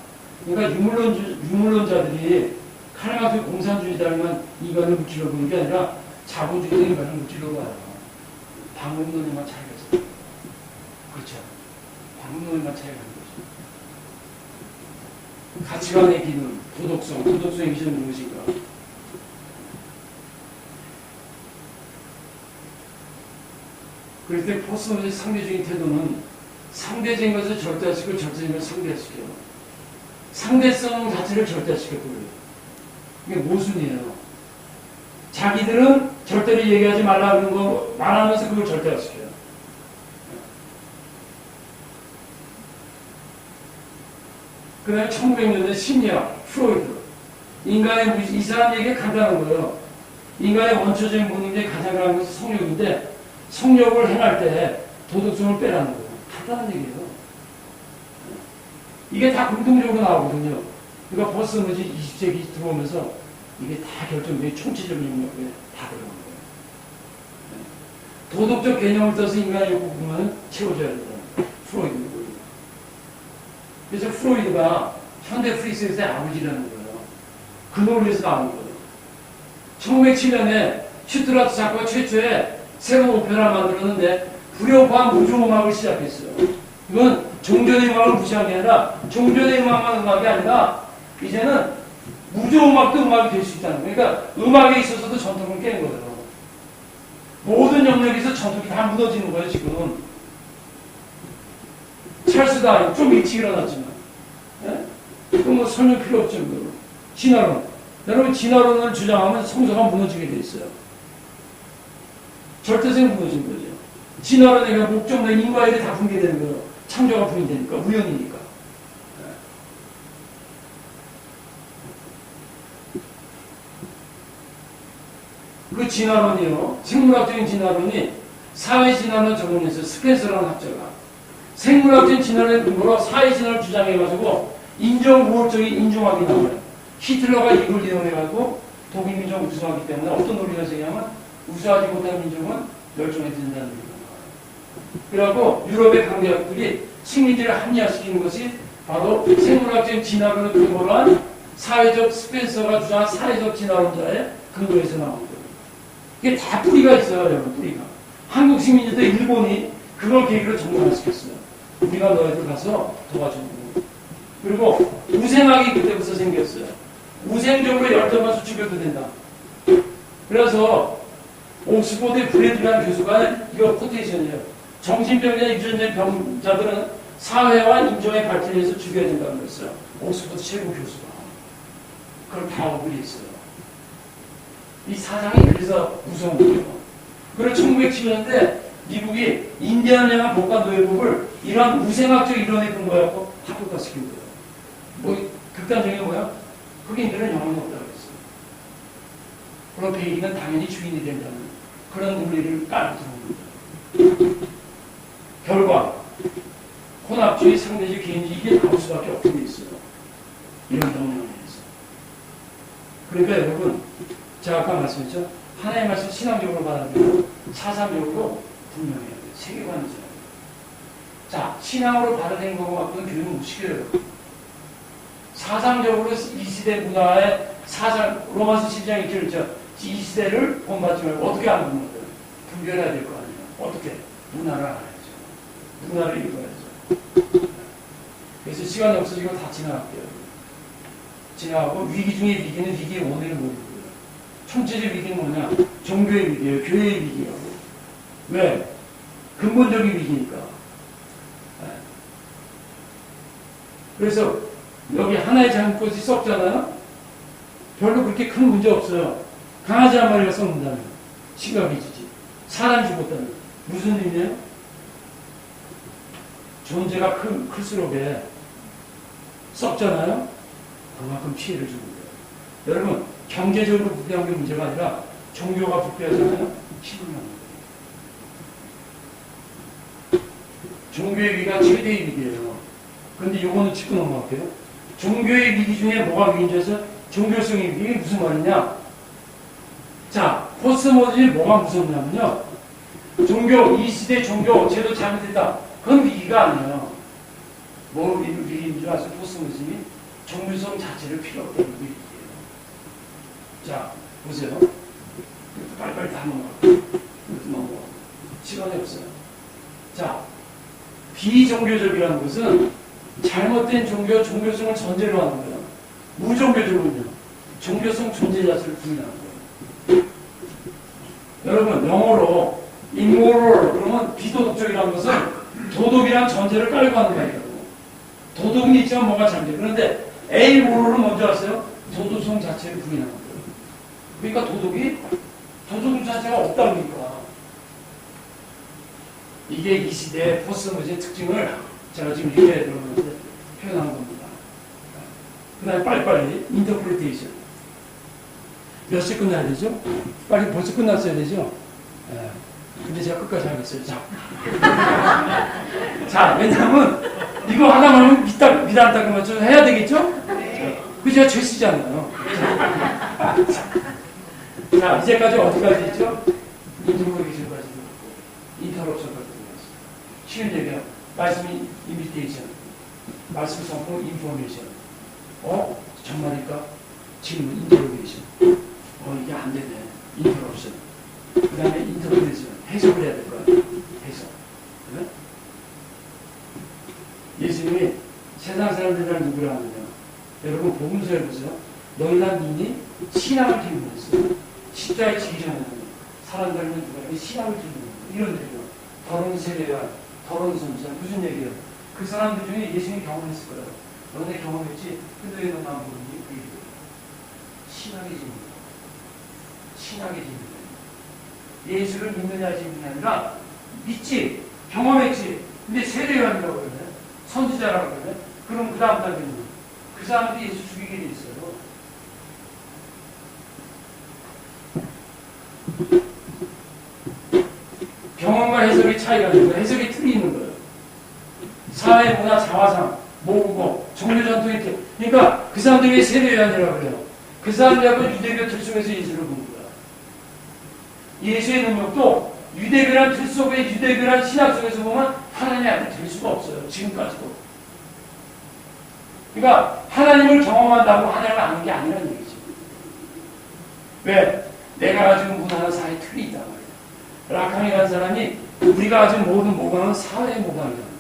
그러니까 유물론자들이 칼마트 공산주의자만 인간을 묻히려고 하는 게 아니라 자본주의자 인간을 묻히려고 해요. 방법론에만 차이가 있어요. 그렇죠. 방법론에만 차이가 있는 거죠. 가치관의 기능, 도덕성의 기준은 무엇인가? 그럴 때 포스트모dernis의 상대적인 태도는 상대적인 것을 절대화시키고 절대적인 것을 상대화시켜요. 상대성 자체를 절대화시켰고요. 이게 모순이에요. 자기들은 절대로 얘기하지 말라는 거 말하면서 그걸 절대화시켜요. 그 다음에 1900년대 심리학, 프로이드. 이 사람 얘기가 간단한 거예요. 인간의 원초적인 본능 중에 가장 강한 것은 성욕인데, 성욕을 행할 때 도덕성을 빼라는 거예요. 간단한 얘기예요. 이게 다 공통적으로 나오거든요. 그러니까 벌써 20세기 들어오면서 이게 다 결정된 총체적인 영역에 다 들어간 거예요. 도덕적 개념을 떠서 인간의 욕구 부분은 채워져야 된다. 프로이드는 거예요. 그래서 프로이드가 현대 프리스의 아버지라는 거예요. 그 논리에서 나온 거예요. 1907년에 슈트라트 작가가 최초의 새로운 오페라 만들었는데 불협화음 무중음악을 시작했어요. 이건 종전의 음악을 무시한 게 아니라 종전의 음악이 아니라 이제는 무중음악도 음악이 될 수 있다는 거예요. 그러니까 음악에 있어서도 전통을 깨는 거예요. 모든 영역에서 전통이 다 무너지는 거예요. 지금 찰스 다윈 좀 일찍 일어났지만 그건 뭐 설명 필요 없죠. 진화론. 여러분 진화론을 주장하면 성서가 무너지게 돼 있어요. 절대성이 무너진 거죠. 진화론의 목적과 인과일이 다 붕괴되는 거예요. 창조가 붕괴되니까, 우연이니까. 그 진화론이요. 생물학적인 진화론이 사회 진화론을 적용해서 스펜서라는 학자가 생물학적인 진화론의 근거로 사회 진화를 주장해가지고 인종우월적인 인종학이 나와요. 히틀러가 이걸 이용해가지고 독일 민족 우수하기 때문에 어떤 논리가 생기냐면 우수하지 못한 민족은 멸종해야 된다는 논리가 나와요. 그래갖고 유럽의 강대학들이 식민지를 합리화시키는 것이 바로 생물학적인 진화론을 근거로 한 사회적 스펜서가 주장한 사회적 진화론자의 근거에서 나온 거예요. 이게 다 뿌리가 있어요, 여러분, 뿌리가. 한국 식민지도 일본이 그걸 계기로 정상화시켰어요. 우리가 너희들 가서 도와주는 거예요. 그리고 우생학이 그때부터 생겼어요. 우생적으로 열등해서 죽여도 된다. 그래서 옥스퍼드의 브래드라는 교수가 이거 코테이션이에요. 정신병이나 유전적 병자들은 사회와 인종의 발전에 의해서 죽여야 된다고 그랬어요. 옥스퍼드 최고 교수가. 그걸 다 어글이 있어요. 이 사상이 그래서 무서운 거예요. 그리고 1907년대 미국이 인디안연합 복합노예법을 이러한 우생학적 이론에 근거해서 합법화시킨 거예요. 뭐 극단적인 게 뭐야? 흑인들은 영혼이 없다고 했어요. 그럼 베일리는 당연히 주인이 된다는 그런 논리를 깔고 들어온 겁니다. 결과 혼합주의, 상대주의, 개인주의 이게 나올 수밖에 없게 돼 있어요. 이런 경우에 의해서. 그러니까 여러분 제가 아까 말씀했죠. 하나의 말씀 신앙적으로 받아들이고 사상적으로 분명해야 돼요. 세계관이죠. 자, 신앙으로 받아들인 거고 갖고는 교육은 못 시켜요. 사상적으로 이 시대 문화의 사상, 로마서 12장 1절 있죠. 이 시대를 본받지 말고 어떻게 하는 거예요? 분별해야 될 거 아니에요. 어떻게? 문화를 알아야죠. 문화를 읽어야죠. 그래서 시간이 없어지고 다 지나갈게요. 지나가고 위기 중에 위기는 위기의 원인을 모르고요. 총체적 위기는 뭐냐? 종교의 위기예요. 교회의 위기라고. 왜? 근본적인 위기니까. 그래서 여기 하나의 잘못것이 썩잖아요? 별로 그렇게 큰 문제 없어요. 강아지 한 마리가 썩는다면 심각해지지. 사람이 죽었다면 무슨 의미예요? 존재가 클수록에 썩잖아요. 그만큼 피해를 주는 거예요. 여러분, 경제적으로 부패한 게 문제가 아니라 종교가 부패하잖아요. 힘을 낳는 거예요. 종교의 위가 최대의 위기예요. 그런데 요거는 짚고 넘어갈게요. 종교의 위기 중에 뭐가 위기인 줄 아세요? 종교성의 위기. 이게 무슨 말이냐? 자, 포스모der니 뭐가 무섭냐면요. 종교, 이 시대 종교 제도 잘못됐다. 그건 위기가 아니에요. 뭐 위기인 줄 아세요? 포스모der니 종교성 자체를 필요 없다는 위기예요. 자, 보세요. 이것도 빨리빨리 다 넘어가고. 이것도 넘어가고. 시간이 없어요. 자, 비종교적이라는 것은 잘못된 종교, 종교성을 전제로 하는 거예요. 무종교적은요. 종교성 존재 자체를 부인하는 거예요. 여러분, 영어로 immoral 그러면 비도덕적이라는 것은 도덕이란 전제를 깔고 하는 거예요. 도덕은 있지만 뭐가 잠재. 그런데 amoral은 뭔지 아세요? 도덕성 자체를 부인하는 거예요. 그러니까 도덕 자체가 없다니까. 이게 이 시대의 포스모der니의 특징을 제가 지금 이렇게 표현한 겁니다. 그 다음에 빨리빨리 인터프리테이션. 몇 시 끝나야 되죠? 빨리 벌써 끝났어야 되죠? 네. 근데 제가 끝까지 하겠어요. 자, 자, 왜냐하면 이거 하나만 하면 미담 맞춰서 해야 되겠죠? 네. 그 제가 죄시잖아요. 자, 이제까지 어디까지 했죠? 인터프리테이션까지 인터럽션까지 들어갔어요. 쉬운 얘기야. 말씀 인비테이션, 말씀 선포 인포메이션. 정말일까? 질문 인터로게이션. 이게 안 되네. 인터럽션. 그 다음에 인터프레이션. 해석을 해야 될 거야. 해석. 그래? 예수님이 세상 사람들이랑 누구라 하느냐. 여러분 복음서에 보세요. 너희가 믿니? 신앙을 기르면서 십자에 지기 전에는 사람들은 누가 신앙을 기르는 이런 얘기예요. 더러운 세례와 더러운 선지자 무슨 얘기예요? 그 사람들 중에 예수님이 경험했을 거예요. 너네 경험했지? 근데 왜 너만 모르니? 그 얘기예요. 신앙의 질문. 신앙의 질문. 예수를 믿느냐 질문이 아니라 믿지, 경험했지. 근데 세례요한이라고 그러네. 선지자라고 그러네. 그럼 그 다음 단계는 그 사람들이 예수 죽이게 돼 있어요. 경험과 해석의 차이가 있는 거예요. 해석의 틀이 있는 거예요. 사회, 문화, 자화상, 모국어, 종교 전통의 틀. 그러니까 그 사람들이 세례요한이라고 그래요. 그 사람들하고 유대교 틀 속에서 예수를 본 거야. 예수의 능력도 유대교란 틀 속에 유대교란 신학 속에서 보면 하나님의 아들 될 수가 없어요. 지금까지도. 그러니까 하나님을 경험한다고 하나님을 아는 게 아니라는 얘기죠. 왜? 내가 가지고 문화나 사회 틀이 있단 말이야. 라칸이라는 사람이 우리가 가진 모든 모방은 사회의 모방이라는 거예요.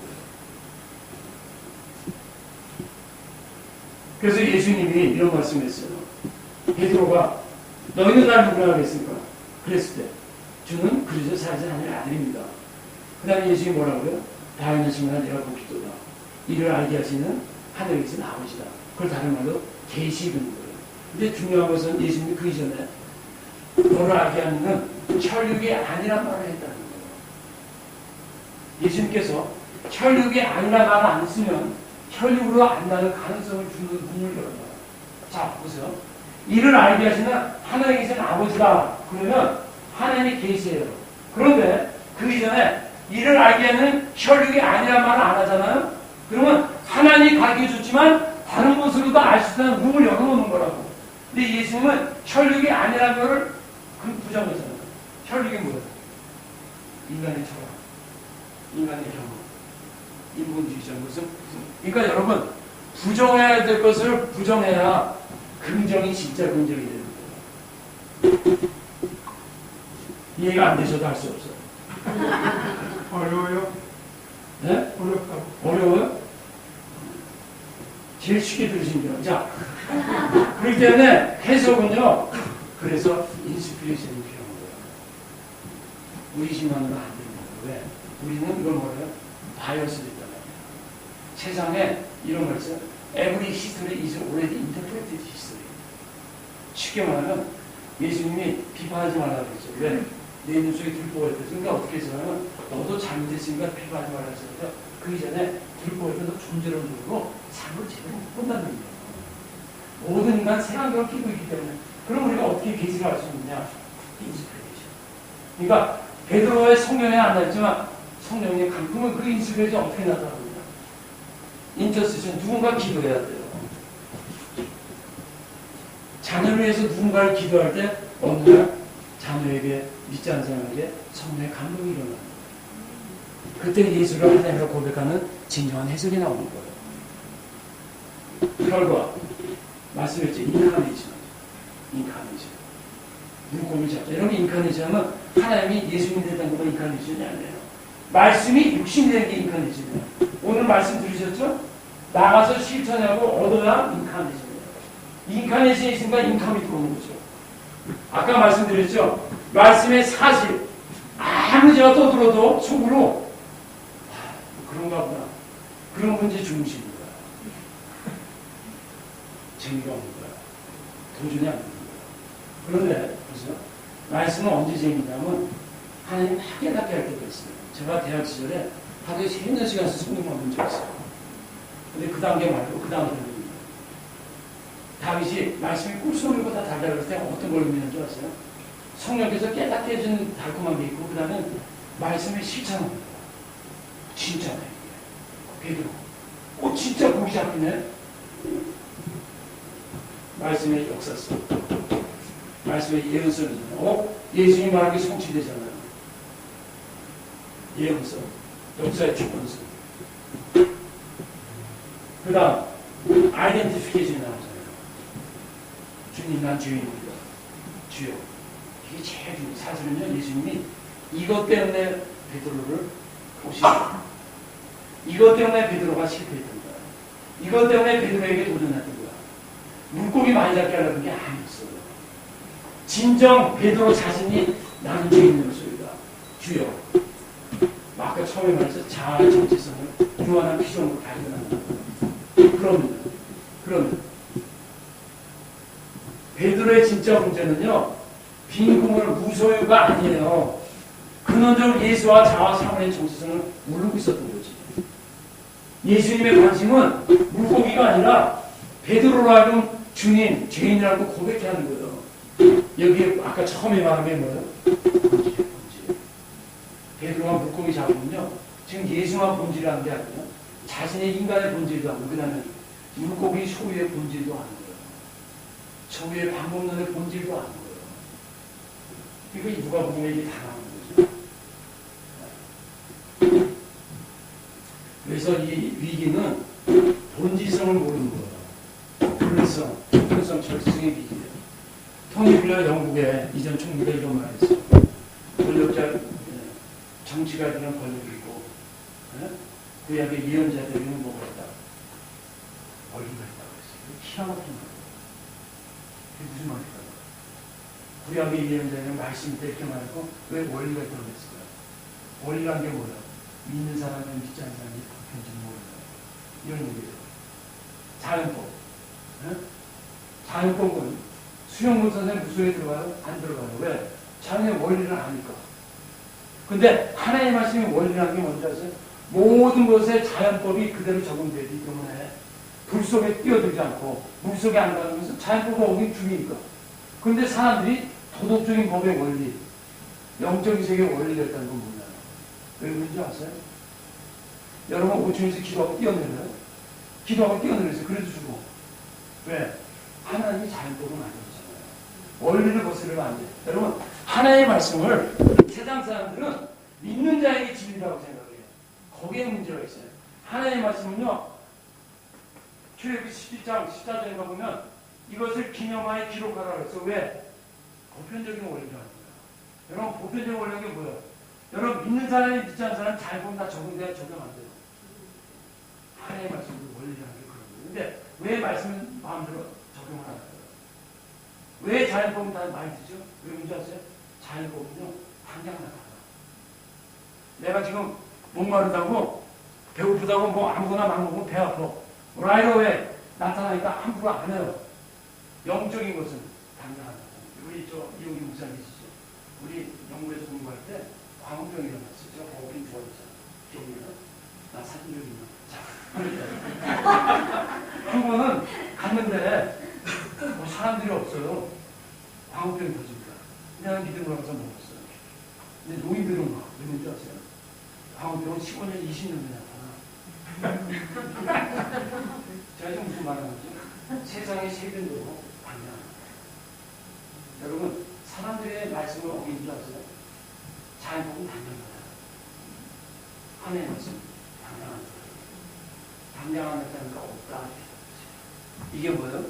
그래서 예수님이 이런 말씀했어요. 베드로가 너희는 날 누구라 하겠습니까? 그랬을 때 주는 그리스도 살아계신 하나님의 아들입니다. 그 다음에 예수님이 뭐라고요? 다윗의 증언을 내가 보기도다. 이를 알게 하시는 하늘에 계신 아버지다. 그걸 다른 말로 계시 그런 거예요. 근데 중요한 것은 예수님이 그 이전에 너를 알게 하는 혈육이 아니란 말을 했다는 거예요. 예수님께서 혈육이 아니란 말을 안 쓰면 혈육으로 안다는 가능성을 주는 문을 열어요. 자, 보세요. 이를 알게 하시는 하나님에 계신 아버지다. 그러면 하나님이 계시예요. 그런데 그 이전에 이를 알게 하는 혈육이 아니란 말을 안 하잖아요. 그러면 하나님이 가르쳐 줬지만 다른 곳으로도 알 수 있다는 문을 열어놓는 거라고. 근데 예수님은 혈육이 아니라는 거를 부정하잖아요. 혈육이 뭐예요? 인간의 철학, 인간의 경험, 인본주의적인 것은 그러니까 여러분 부정해야 될 것을 부정해야 긍정이 진짜 긍정이 되는 거예요. 이해가 안 되셔도 할 수 없어요. 어려워요? 네? 어렵다고. 어려워요? 제일 쉽게 들으신 줄. 자, 그렇기 때문에 해석은요. 그래서 인스피레이션이 필요한 거예요. 의심만으로 안 됩니다. 왜? 우리는 이걸 뭐래요? 바이어스를 있단 말이에요. 세상에 이런 걸 있어요. Every history is already interpreted history. 쉽게 말하면 예수님이 비판하지 말라고 그랬죠. 왜? 내 눈 속에 들보가 있다. 그러니까 어떻게 했어요? 너도 잘못했으니까 비판하지 말라고 했어요. 그 이전에 불법에서 존재를 모르고 삶을 제대로 못 본다는 거예요. 모든 인간 색안경을 끼고 있기 때문에. 그럼 우리가 어떻게 계시를 알 수 있느냐? 인스피레이션. 그러니까 베드로의 성령에 안 나있지만 성령의 감동은 그 인스피레이션이 어떻게 나타납니까? 인터세션, 누군가 기도해야 돼요. 자녀를 위해서 누군가를 기도할 때 어느 날 자녀에게 믿지 않는 사람에게 성령의 감동이 일어납니다. 그때 예수를 하나님으로 고백하는 진정한 해석이 나오는 거예요. 결과 말씀했죠. 인카네이션. 눈곱을 잡자. 여러분 인카네이션은 하나님이 예수님이 됐다는 것만 인카네이션이 아니에요. 말씀이 육신이 된 게 인카네이션이에요. 오늘 말씀 들으셨죠? 나가서 실천하고 얻어야 인카네이션이에요. 인카네이션이 있으니까 인감이 들어오는 거죠. 아까 말씀드렸죠? 말씀의 사실 아무 제가 떠들어도 속으로 그런가 보다. 그런 문제 중심인 거야. 재미가 없는 거야. 도전이 안 되는 거야. 그런데 보세요. 말씀은 언제 재미냐면 하나님 깨닫게 할 때가 있어요. 제가 대학 시절에 하루에 3-4시간씩 성경만 본 적이 있어요. 근데 그 단계 말고 그 단계는 다윗이 말씀이 꿀소리보다 달달할 때 어떤 걸 의미하는 줄 아세요? 성령께서 깨닫게 해주는 달콤한 게 있고 그 다음에 말씀을 실천하는 거예요. 진짜네. 베드로. 진짜 고기 잡히네. 말씀의 역사성. 말씀의 예언성이잖아요. 예수님 말하기 성취되잖아요. 예언성. 역사의 주권성. 그 다음 아이덴티피케이션이 나오잖아요. 주님 난 주인입니다. 주여. 이게 제일 중요해요. 사실은요 예수님이 이것 때문에 베드로를 오시고 이것 때문에 베드로가 실패했던 거야. 이것 때문에 베드로에게 도전했던 거야. 물고기 많이 잡게 하려는 게 아니었어요. 진정 베드로 자신이 나는 주인의 소리다. 주여. 아까 처음에 말해서 자아의 정체성을 유한한 피조물로 발견하는 거예요. 그러면 베드로의 진짜 문제는요 빈 구멍을 무소유가 아니에요. 근원적으로 예수와 자아 사물의 정체성을 모르고 있었던 거지. 예수님의 관심은 물고기가 아니라 베드로로 하여금 주님, 죄인이라고 고백해 하는 거예요. 여기에 아까 처음에 말한 게 뭐예요? 본질이에요. 베드로가 물고기 잡으면요 지금 예수만 본질이라는 게 아니라 자신의 인간의 본질도 하고 그 다음에 물고기 소유의 본질도 하는 거예요. 소유의 방법론의 본질도 하는 거예요. 그러니까 누가 보면 이게 다 나오는 거죠. 그래서 이 위기는 본질성을 모르는 거예요. 불성, 절성의 위기예요. 토니 블레어 영국의 이전 총리가 이런 말을 했어요. 권력자, 정치가들은 권력이 있고 구약의 예언자들은 뭐가 있다? 권리가 있다고 했어요. 희한한 말이에요. 그게 무슨 말일까요? 구약의 예언자들은 말씀 때 이렇게 말하고 왜 원리가 있다고 했을까요? 원리란 게 뭐예요? 믿는 사람은 믿지 않는 사람이 바뀌는지 모르는 이런 얘기예요. 자연법. 자연법은 수영문 선생 무소에 들어가요? 안 들어가요. 왜? 자연의 원리를 아니까. 근데 하나님의 말씀이 원리라는 게 뭔지 아세요? 모든 것에 자연법이 그대로 적용되기 때문에 불 속에 뛰어들지 않고 물 속에 안 가는 것은 자연법을 어긴 중이니까. 근데 사람들이 도덕적인 법의 원리, 영적인 세계의 원리가 있다는 건 몰라요. 왜 그런지 아세요? 여러분 5층에서 기도하고 뛰어내려요? 기도하고 뛰어내려서 그래도 죽어. 왜? 하나님이 자연법을 만들었잖아요. 원리를 거스르면 안 돼. 여러분 하나님의 말씀을 세상 사람들은 믿는 자에게 진리라고 생각해요. 거기에 문제가 있어요. 하나님의 말씀은요. 출애굽기 11장 14절에 가보면 이것을 기념하여 기록하라 그래서 왜? 보편적인 원리가 아닙니다. 여러분 보편적인 원리가 뭐예요? 여러분 믿는 사람이 믿지 않는 사람 잘 보면 다 적용돼야 적용 안 돼요. 하나님의 말씀도 원리라는 게 그런 거예요. 근데 왜 말씀을 마음대로 적용을 안 해요? 왜 자연법은 다 많이 듣죠? 왜 문제 아세요? 자연법은요 당장 나타나. 내가 지금 목마르다고 배고프다고 뭐 아무거나 막 먹으면 배 아파. 라이로에 나타나니까 함부로 안 해요. 영적인 것은 당장하다. 우리 저 이용기 목사님이시죠? 우리 영국에서 공부할 때 광우병이 일어났어요. 제가 거긴 좋아했잖아요. 기억나요? 나 사진 좀 있나? 자, 한 번은 갔는데 뭐 사람들이 없어요. 광우병이 터집니다. 그냥 믿음으로 가서 먹었어요. 근데 노인들은 막 누군 줄 아세요? 광우병은 15년, 20년 나타나. 제가 지금 무슨 말을 하지? 세상의 세균도 아니야. 여러분, 사람들의 말씀을 어긴 줄 아세요? 잘 보면 당연한 거야. 하나님의 말씀, 당연한 거야. 당연하다는 거 없다. 이게 뭐예요?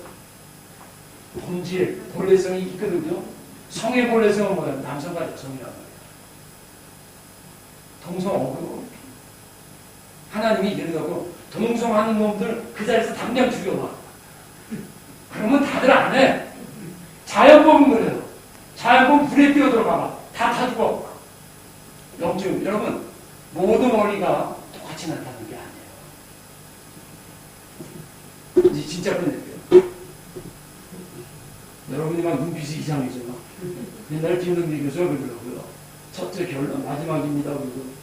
본질, 본래성이 있거든요. 성의 본래성은 뭐예요? 남성과 여성이라는 거예요. 동성, 하나님이 이러고 동성하는 놈들 그 자리에서 당장 죽여봐. 그러면 다들 안 해. 자연법은 그래요. 자연법 불에 뛰어들어가봐. 다 죽어. 염증. 여러분, 모든 원리가 똑같이 나타나는 게 아니에요. 이제 진짜 끝낼게요. 여러분이 막 눈빛이 이상해져. 옛날 김동기 교수가 그러더라고요. 첫째 결론, 마지막입니다. 그러고,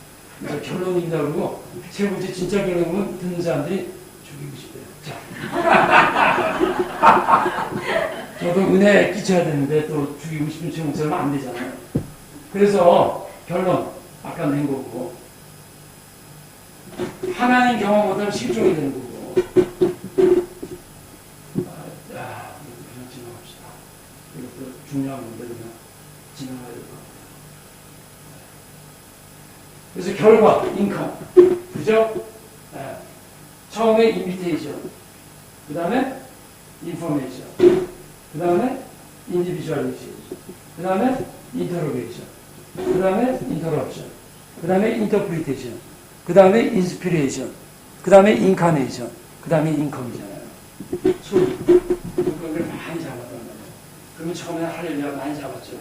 이제 결론입니다. 그러고, 세 번째 진짜 결론은 듣는 사람들이 죽이고 싶대요. 자. 저도 은혜 끼쳐야 되는데 또 죽이고 싶은 처럼 안 되잖아요. 그래서 결론, 아까 낸 거고, 하나님 경험 못하면 실종이 되는 거고, 그냥 지나갑시다. 이것도 중요한 건데 그냥 지나가야 될 것 같아요. 그래서 결과, 인컴, 그죠? 네. 처음에 인비테이션, 그 다음에 인포메이션, 그 다음에 인디비주얼리제이션, 그 다음에 인터로게이션, 그 다음에 인터럽션, 그 다음에 인터프리테이션, 그 다음에 인스피레이션, 그 다음에 인카네이션, 그 다음에 인컴이잖아요. 소리. 그걸 많이 잡았단 말이에요. 그러면 처음에 할렐루야 많이 잡았죠.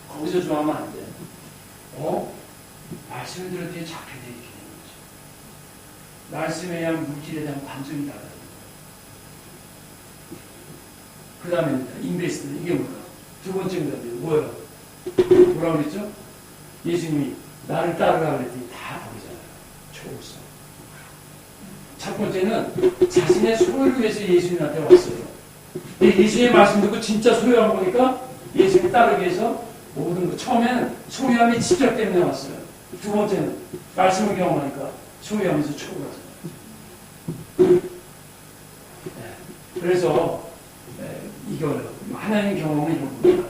거기서 좋아하면 안 돼. 말씀을 들었더니 잡혀야 이렇게 되는 거죠. 말씀에 대한 물질에 대한 관점이 달라요. 그 다음에 인베스트. 이게 뭐야? 두 번째 응답이에요. 뭐예요? 뭐라고 그랬죠? 예수님이 나를 따르라 그랬더니 다 버리잖아요. 초월성. 첫 번째는 자신의 소유를 위해서 예수님한테 왔어요. 예수님의 말씀 듣고 진짜 소유한 거니까 예수님 따르기 위해서 모든 거. 처음에는 소유함이 직접 때문에 왔어요. 두 번째는 말씀을 경험하니까 소유하면서 초월하잖아요. 네. 그래서 이걸 하나님 경험은 이런 겁니다.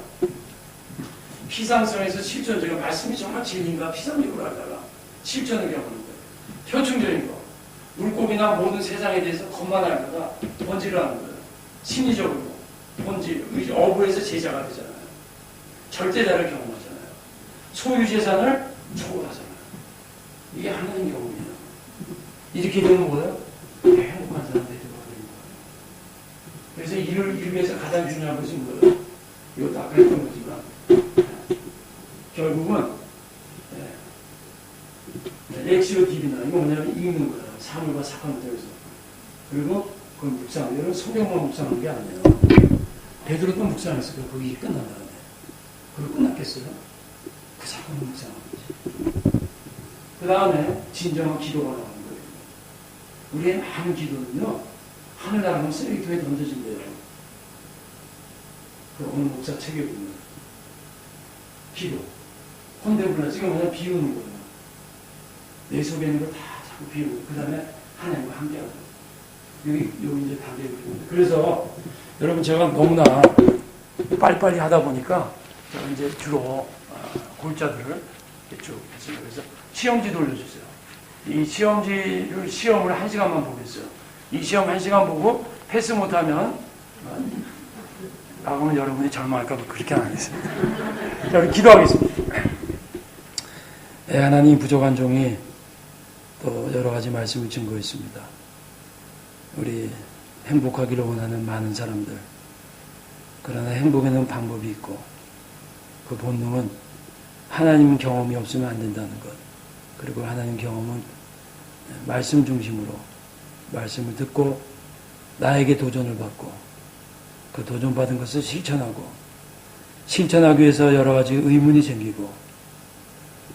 피상성에서 실존적인 말씀이 정말 진리인가 피상적으로 하다가 실존을 경험하는 거예요. 표충적인 거. 물고기나 모든 세상에 대해서 것만 알다가 본질을 하는 거예요. 심리적으로 본질, 어부에서 제자가 되잖아요. 절대자를 경험하잖아요. 소유재산을 초월하잖아요. 이게 하나님 경험이에요. 이렇게 되는 거예요. 행복한 사람들이 되는 거예요. 그래서 이를 위해서 가장 중요한 것이 뭐예요? 이것도 아까 했던 거지만 결국은 렉시오 디비나 이거 뭐냐면 읽는 거예요. 사물과 사건을 통해서. 그리고 그걸 묵상. 여러분 성경만 묵상하는 게 아니에요. 베드로도 묵상했어요. 거기 끝난다는데. 그리고 끝났겠어요? 그 사건을 묵상하는 거지. 그 다음에 진정한 기도가 나오는 거예요. 우리의 많은 기도는요. 하늘나라는 쓰레기통에 던져진대요. 그 어느 목사 책에 보면 기도. 혼대불나 지금 그냥 비우는 거예요. 내 속에 있는 거 다 자꾸 비우고 그 다음에 하나님과 함께하고 여기 이제 반대로 비우는데 그래서 여러분 제가 너무나 빨리빨리 하다 보니까 제가 이제 주로 골자들을 이렇게 쭉 했습니다. 그래서 시험지 돌려주세요. 이 시험을 1시간만 보겠어요. 이 시험 1시간 보고 패스 못하면 나가면 여러분이 절망할까 봐 그렇게 안 하겠습니다. 자, 우리 기도하겠습니다. 하나님 부족한 종이 또 여러 가지 말씀을 증거했습니다. 우리 행복하기를 원하는 많은 사람들. 그러나 행복에는 방법이 있고 그 본능은 하나님 경험이 없으면 안 된다는 것. 그리고 하나님 경험은 말씀 중심으로 말씀을 듣고 나에게 도전을 받고 그 도전받은 것을 실천하기 위해서 여러 가지 의문이 생기고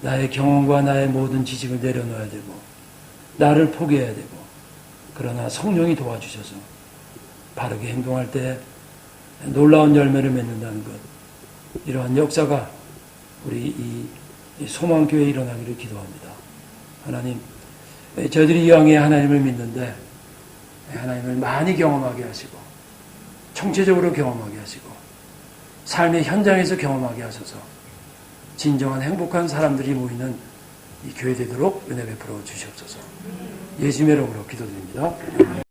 나의 경험과 나의 모든 지식을 내려놓아야 되고 나를 포기해야 되고, 그러나 성령이 도와주셔서 바르게 행동할 때 놀라운 열매를 맺는다는 것, 이러한 역사가 우리 이 소망교회에 일어나기를 기도합니다. 하나님, 저희들이 이왕에 하나님을 믿는데 하나님을 많이 경험하게 하시고 총체적으로 경험하게 하시고 삶의 현장에서 경험하게 하셔서 진정한 행복한 사람들이 모이는 이 교회 되도록 은혜 베풀어 주시옵소서. 예수님의 이름으로 기도드립니다.